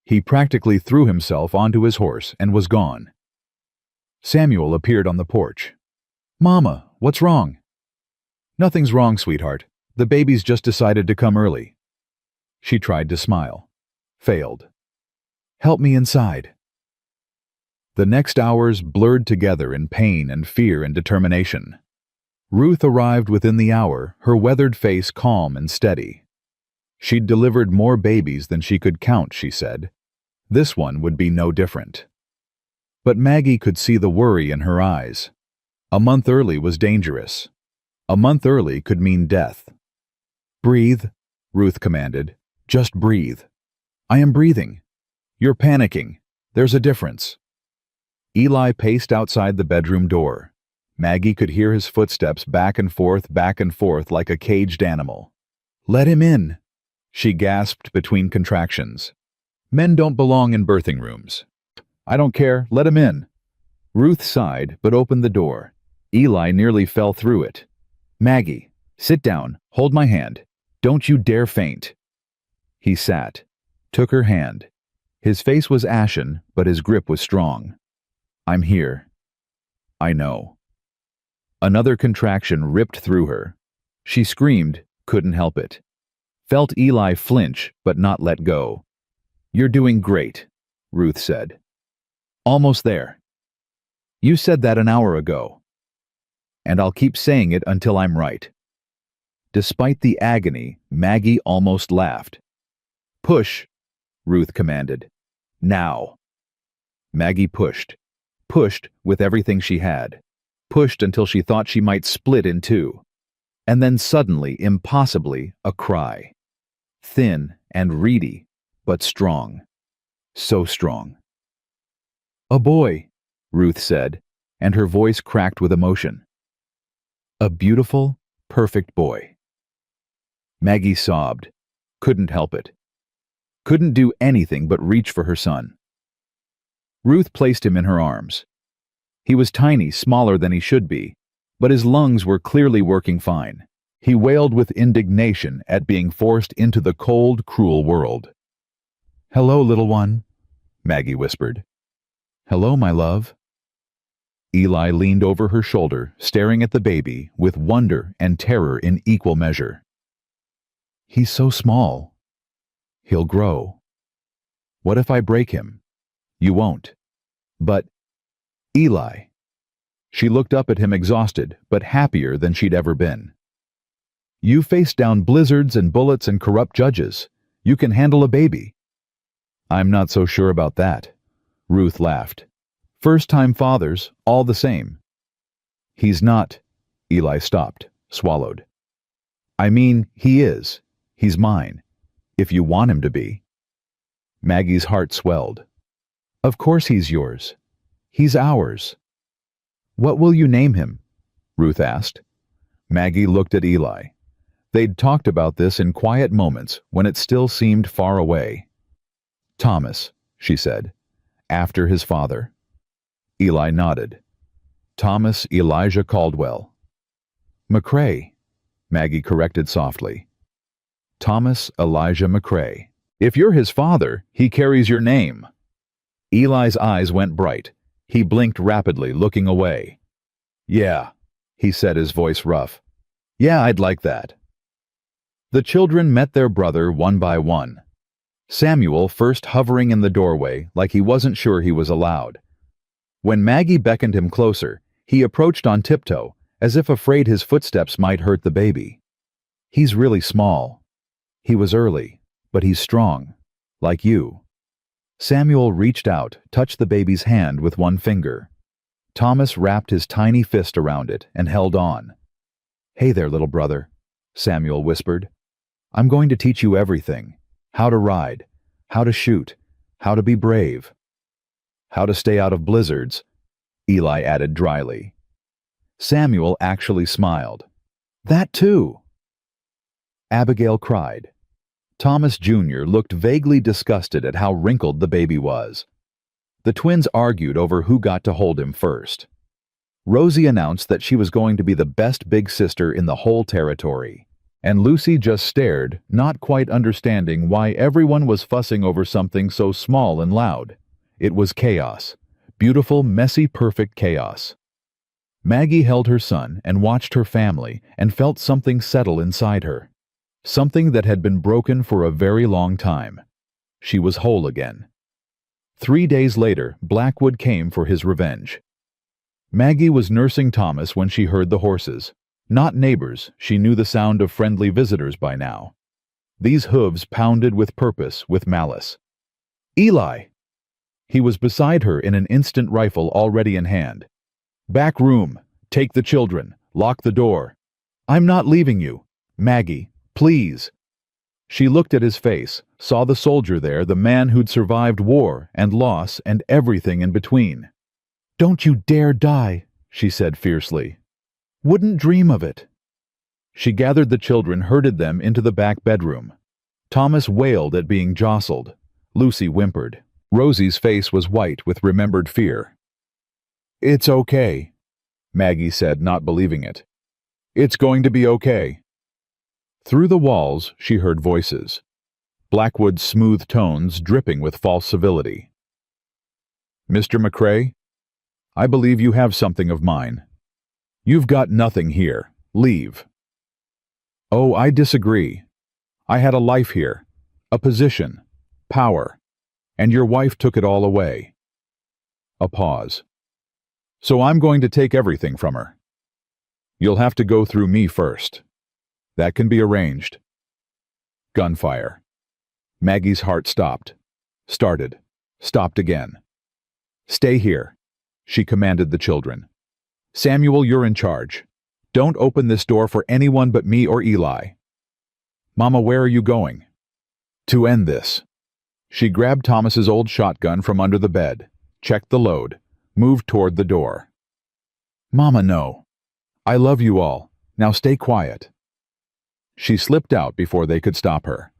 Speaker 1: He practically threw himself onto his horse and was gone. Samuel appeared on the porch. Mama, what's wrong? Nothing's wrong, sweetheart. The baby's just decided to come early. She tried to smile. Failed. Help me inside. The next hours blurred together in pain and fear and determination. Ruth arrived within the hour, her weathered face calm and steady. She'd delivered more babies than she could count, she said. This one would be no different. But Maggie could see the worry in her eyes. A month early was dangerous. A month early could mean death. Breathe, Ruth commanded. Just breathe. I am breathing. You're panicking. There's a difference. Eli paced outside the bedroom door. Maggie could hear his footsteps back and forth like a caged animal. Let him in, she gasped between contractions. Men don't belong in birthing rooms. I don't care, let him in. Ruth sighed, but opened the door. Eli nearly fell through it. Maggie, sit down, hold my hand. Don't you dare faint. He sat, took her hand. His face was ashen, but his grip was strong. I'm here, I know. Another contraction ripped through her. She screamed, couldn't help it. Felt Eli flinch, but not let go. You're doing great, Ruth said. Almost there. You said that an hour ago. And I'll keep saying it until I'm right. Despite the agony, Maggie almost laughed. Push, Ruth commanded. Now. Maggie pushed. Pushed with everything she had. Pushed until she thought she might split in two. And then suddenly, impossibly, a cry. Thin and reedy, but strong. So strong. A boy, Ruth said, and her voice cracked with emotion. A beautiful, perfect boy. Maggie sobbed. Couldn't help it. Couldn't do anything but reach for her son. Ruth placed him in her arms. He was tiny, smaller than he should be, but his lungs were clearly working fine. He wailed with indignation at being forced into the cold, cruel world. Hello, little one, Maggie whispered. Hello, my love. Eli leaned over her shoulder, staring at the baby with wonder and terror in equal measure. He's so small. He'll grow. What if I break him? You won't. But, Eli. She looked up at him exhausted, but happier than she'd ever been. You faced down blizzards and bullets and corrupt judges. You can handle a baby. I'm not so sure about that, Ruth laughed. First-time fathers, all the same. He's not. Eli stopped, swallowed. I mean, he is. He's mine. If you want him to be. Maggie's heart swelled. Of course he's yours. He's ours. What will you name him? Ruth asked. Maggie looked at Eli. They'd talked about this in quiet moments when it still seemed far away. Thomas, she said, after his father. Eli nodded. Thomas Elijah Caldwell. McCrae, Maggie corrected softly. Thomas Elijah McCrae. If you're his father, he carries your name. Eli's eyes went bright. He blinked rapidly, looking away. Yeah, he said, his voice rough. Yeah, I'd like that. The children met their brother one by one. Samuel first hovering in the doorway like he wasn't sure he was allowed. When Maggie beckoned him closer, he approached on tiptoe, as if afraid his footsteps might hurt the baby. He's really small. He was early, but he's strong, like you. Samuel reached out, touched the baby's hand with one finger. Thomas wrapped his tiny fist around it and held on. Hey there, little brother, Samuel whispered. I'm going to teach you everything. How to ride, how to shoot, how to be brave. How to stay out of blizzards, Eli added dryly. Samuel actually smiled. That too. Abigail cried. Thomas Jr. looked vaguely disgusted at how wrinkled the baby was. The twins argued over who got to hold him first. Rosie announced that she was going to be the best big sister in the whole territory, and Lucy just stared, not quite understanding why everyone was fussing over something so small and loud. It was chaos. Beautiful, messy, perfect chaos. Maggie held her son and watched her family and felt something settle inside her. Something that had been broken for a very long time. She was whole again. 3 days later, Blackwood came for his revenge. Maggie was nursing Thomas when she heard the horses. Not neighbors, she knew the sound of friendly visitors by now. These hooves pounded with purpose, with malice. Eli! He was beside her in an instant, rifle already in hand. Back room. Take the children. Lock the door. I'm not leaving you. Maggie, please. She looked at his face, saw the soldier there, the man who'd survived war and loss and everything in between. Don't you dare die, she said fiercely. Wouldn't dream of it. She gathered the children, herded them into the back bedroom. Thomas wailed at being jostled. Lucy whimpered. Rosie's face was white with remembered fear. It's okay, Maggie said, not believing it. It's going to be okay. Through the walls, she heard voices. Blackwood's smooth tones dripping with false civility. Mr. McCrae? I believe you have something of mine. You've got nothing here. Leave. Oh, I disagree. I had a life here, a position, power, and your wife took it all away. A pause. So I'm going to take everything from her. You'll have to go through me first. That can be arranged. Gunfire. Maggie's heart stopped. Started. Stopped again. Stay here, she commanded the children. Samuel, you're in charge. Don't open this door for anyone but me or Eli. Mama, where are you going? To end this. She grabbed Thomas's old shotgun from under the bed, checked the load, moved toward the door. Mama, no. I love you all. Now stay quiet. She slipped out before they could stop her.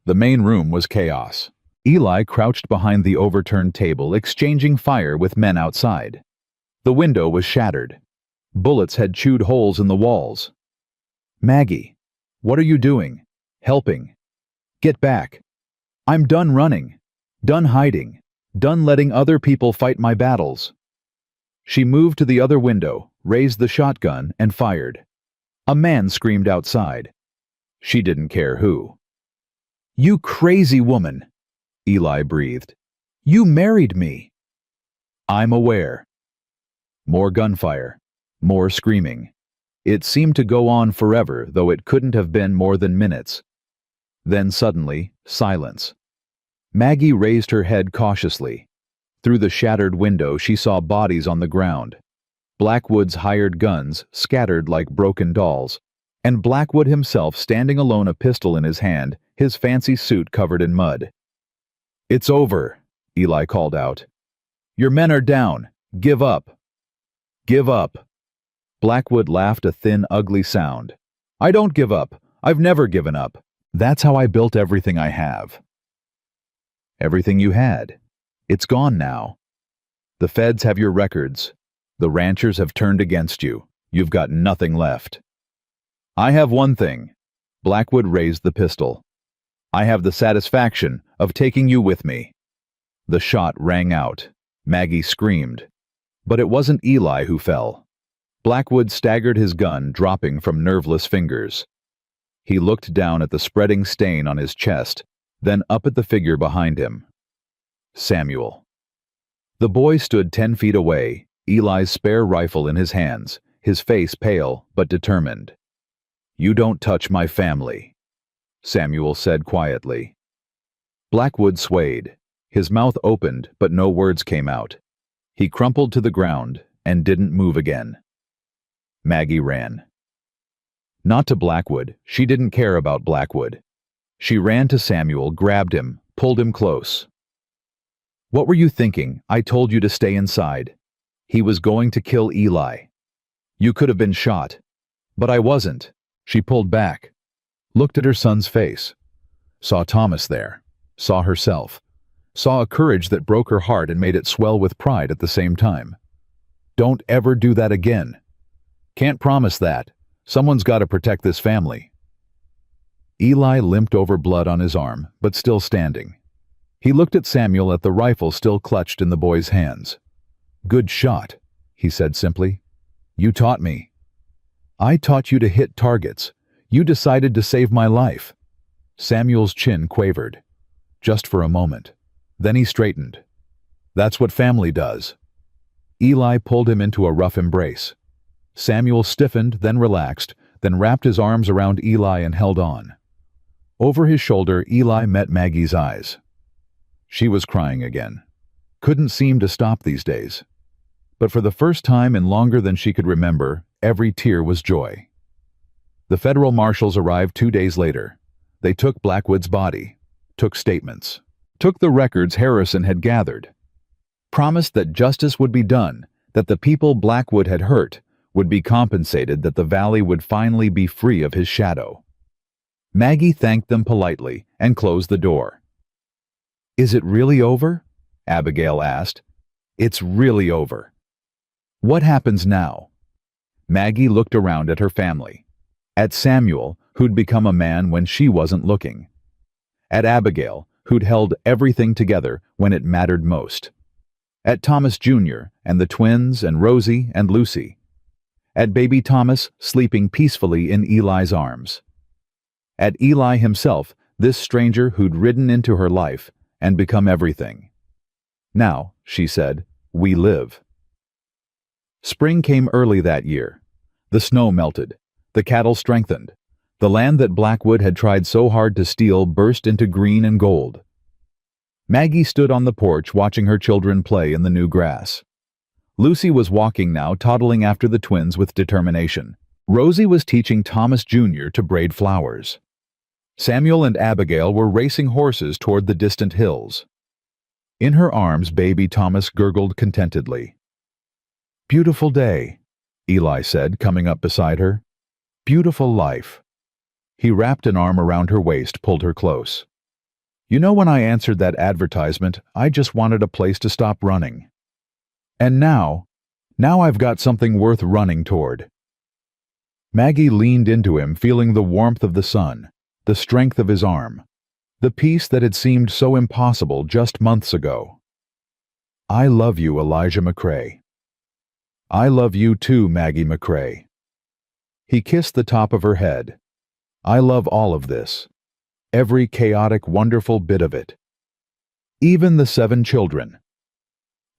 Speaker 1: The main room was chaos. Eli crouched behind the overturned table, exchanging fire with men outside. The window was shattered. Bullets had chewed holes in the walls. Maggie, what are you doing? Helping. Get back. I'm done running. Done hiding. Done letting other people fight my battles. She moved to the other window, raised the shotgun, and fired. A man screamed outside. She didn't care who. You crazy woman, Eli breathed. You married me. I'm aware. More gunfire. More screaming. It seemed to go on forever, though it couldn't have been more than minutes. Then suddenly, silence. Maggie raised her head cautiously. Through the shattered window she saw bodies on the ground. Blackwood's hired guns scattered like broken dolls, and Blackwood himself standing alone, a pistol in his hand, his fancy suit covered in mud. It's over, Eli called out. Your men are down. Give up. Give up. Blackwood laughed a thin, ugly sound. I don't give up. I've never given up. That's how I built everything I have. Everything you had. It's gone now. The feds have your records. The ranchers have turned against you. You've got nothing left. I have one thing. Blackwood raised the pistol. I have the satisfaction of taking you with me. The shot rang out. Maggie screamed. But it wasn't Eli who fell. Blackwood staggered, his gun dropping from nerveless fingers. He looked down at the spreading stain on his chest, then up at the figure behind him. Samuel. The boy stood 10 feet away, Eli's spare rifle in his hands, his face pale but determined. You don't touch my family, Samuel said quietly. Blackwood swayed. His mouth opened, but no words came out. He crumpled to the ground and didn't move again. Maggie ran. Not to Blackwood. She didn't care about Blackwood. She ran to Samuel, grabbed him, pulled him close. What were you thinking? I told you to stay inside. He was going to kill Eli. You could have been shot. But I wasn't. She pulled back, looked at her son's face, saw Thomas there, saw herself, saw a courage that broke her heart and made it swell with pride at the same time. Don't ever do that again. Can't promise that. Someone's got to protect this family. Eli limped over, blood on his arm, but still standing. He looked at Samuel, at the rifle still clutched in the boy's hands. Good shot, he said simply. You taught me. I taught you to hit targets. You decided to save my life. Samuel's chin quavered. Just for a moment. Then he straightened. That's what family does. Eli pulled him into a rough embrace. Samuel stiffened, then relaxed, then wrapped his arms around Eli and held on. Over his shoulder, Eli met Maggie's eyes. She was crying again. Couldn't seem to stop these days. But for the first time in longer than she could remember, every tear was joy. The federal marshals arrived 2 days later. They took Blackwood's body, took statements, took the records Harrison had gathered, promised that justice would be done, that the people Blackwood had hurt would be compensated, that the valley would finally be free of his shadow. Maggie thanked them politely and closed the door. Is it really over? Abigail asked. It's really over. What happens now? Maggie looked around at her family. At Samuel, who'd become a man when she wasn't looking. At Abigail, who'd held everything together when it mattered most. At Thomas Jr. and the twins and Rosie and Lucy. At baby Thomas sleeping peacefully in Eli's arms. At Eli himself, this stranger who'd ridden into her life and become everything. Now, she said, we live. Spring came early that year. The snow melted. The cattle strengthened. The land that Blackwood had tried so hard to steal burst into green and gold. Maggie stood on the porch watching her children play in the new grass. Lucy was walking now, toddling after the twins with determination. Rosie was teaching Thomas Jr. to braid flowers. Samuel and Abigail were racing horses toward the distant hills. In her arms, baby Thomas gurgled contentedly. Beautiful day, Eli said, coming up beside her. Beautiful life. He wrapped an arm around her waist, pulled her close. You know, when I answered that advertisement, I just wanted a place to stop running. And now I've got something worth running toward. Maggie leaned into him, feeling the warmth of the sun, the strength of his arm, the peace that had seemed so impossible just months ago. I love you, Elijah McCrae. I love you too, Maggie McCrae. He kissed the top of her head. I love all of this. Every chaotic, wonderful bit of it. Even the 7 children.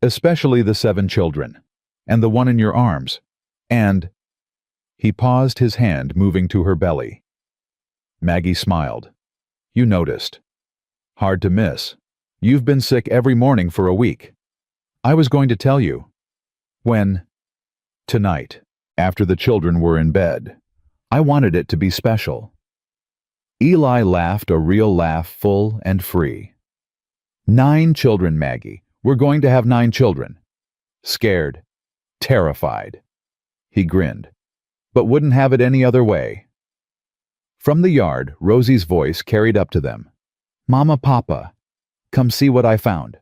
Speaker 1: Especially the 7 children. And the one in your arms. And... He paused, his hand moving to her belly. Maggie smiled. You noticed. Hard to miss. You've been sick every morning for a week. I was going to tell you. When? Tonight, after the children were in bed. I wanted it to be special. Eli laughed, a real laugh, full and free. 9 children, Maggie. We're going to have 9 children. Scared. Terrified. He grinned. But wouldn't have it any other way. From the yard, Rosie's voice carried up to them. Mama, Papa, come see what I found.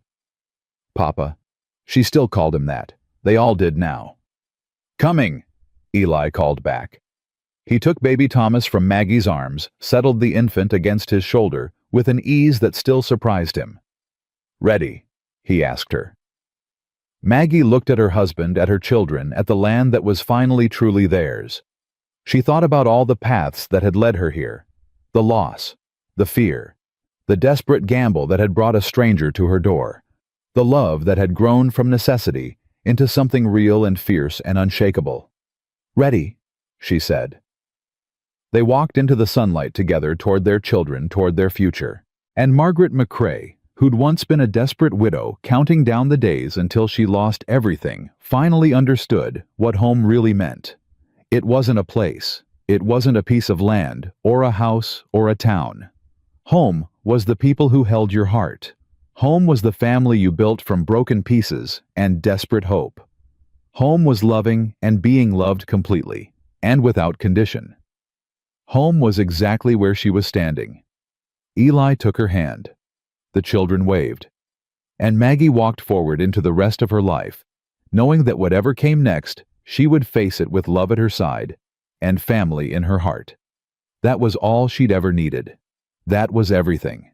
Speaker 1: Papa. She still called him that. They all did now. Coming, Eli called back. He took baby Thomas from Maggie's arms, settled the infant against his shoulder with an ease that still surprised him. Ready, he asked her. Maggie looked at her husband, at her children, at the land that was finally truly theirs. She thought about all the paths that had led her here, the loss, the fear, the desperate gamble that had brought a stranger to her door, the love that had grown from necessity into something real and fierce and unshakable. Ready, she said. They walked into the sunlight together toward their children, toward their future. And Margaret McCrae, who'd once been a desperate widow counting down the days until she lost everything, finally understood what home really meant. It wasn't a place. It wasn't a piece of land, or a house, or a town. Home was the people who held your heart. Home was the family you built from broken pieces and desperate hope. Home was loving and being loved completely, and without condition. Home was exactly where she was standing. Eli took her hand. The children waved. And Maggie walked forward into the rest of her life, knowing that whatever came next, she would face it with love at her side and family in her heart. That was all she'd ever needed. That was everything.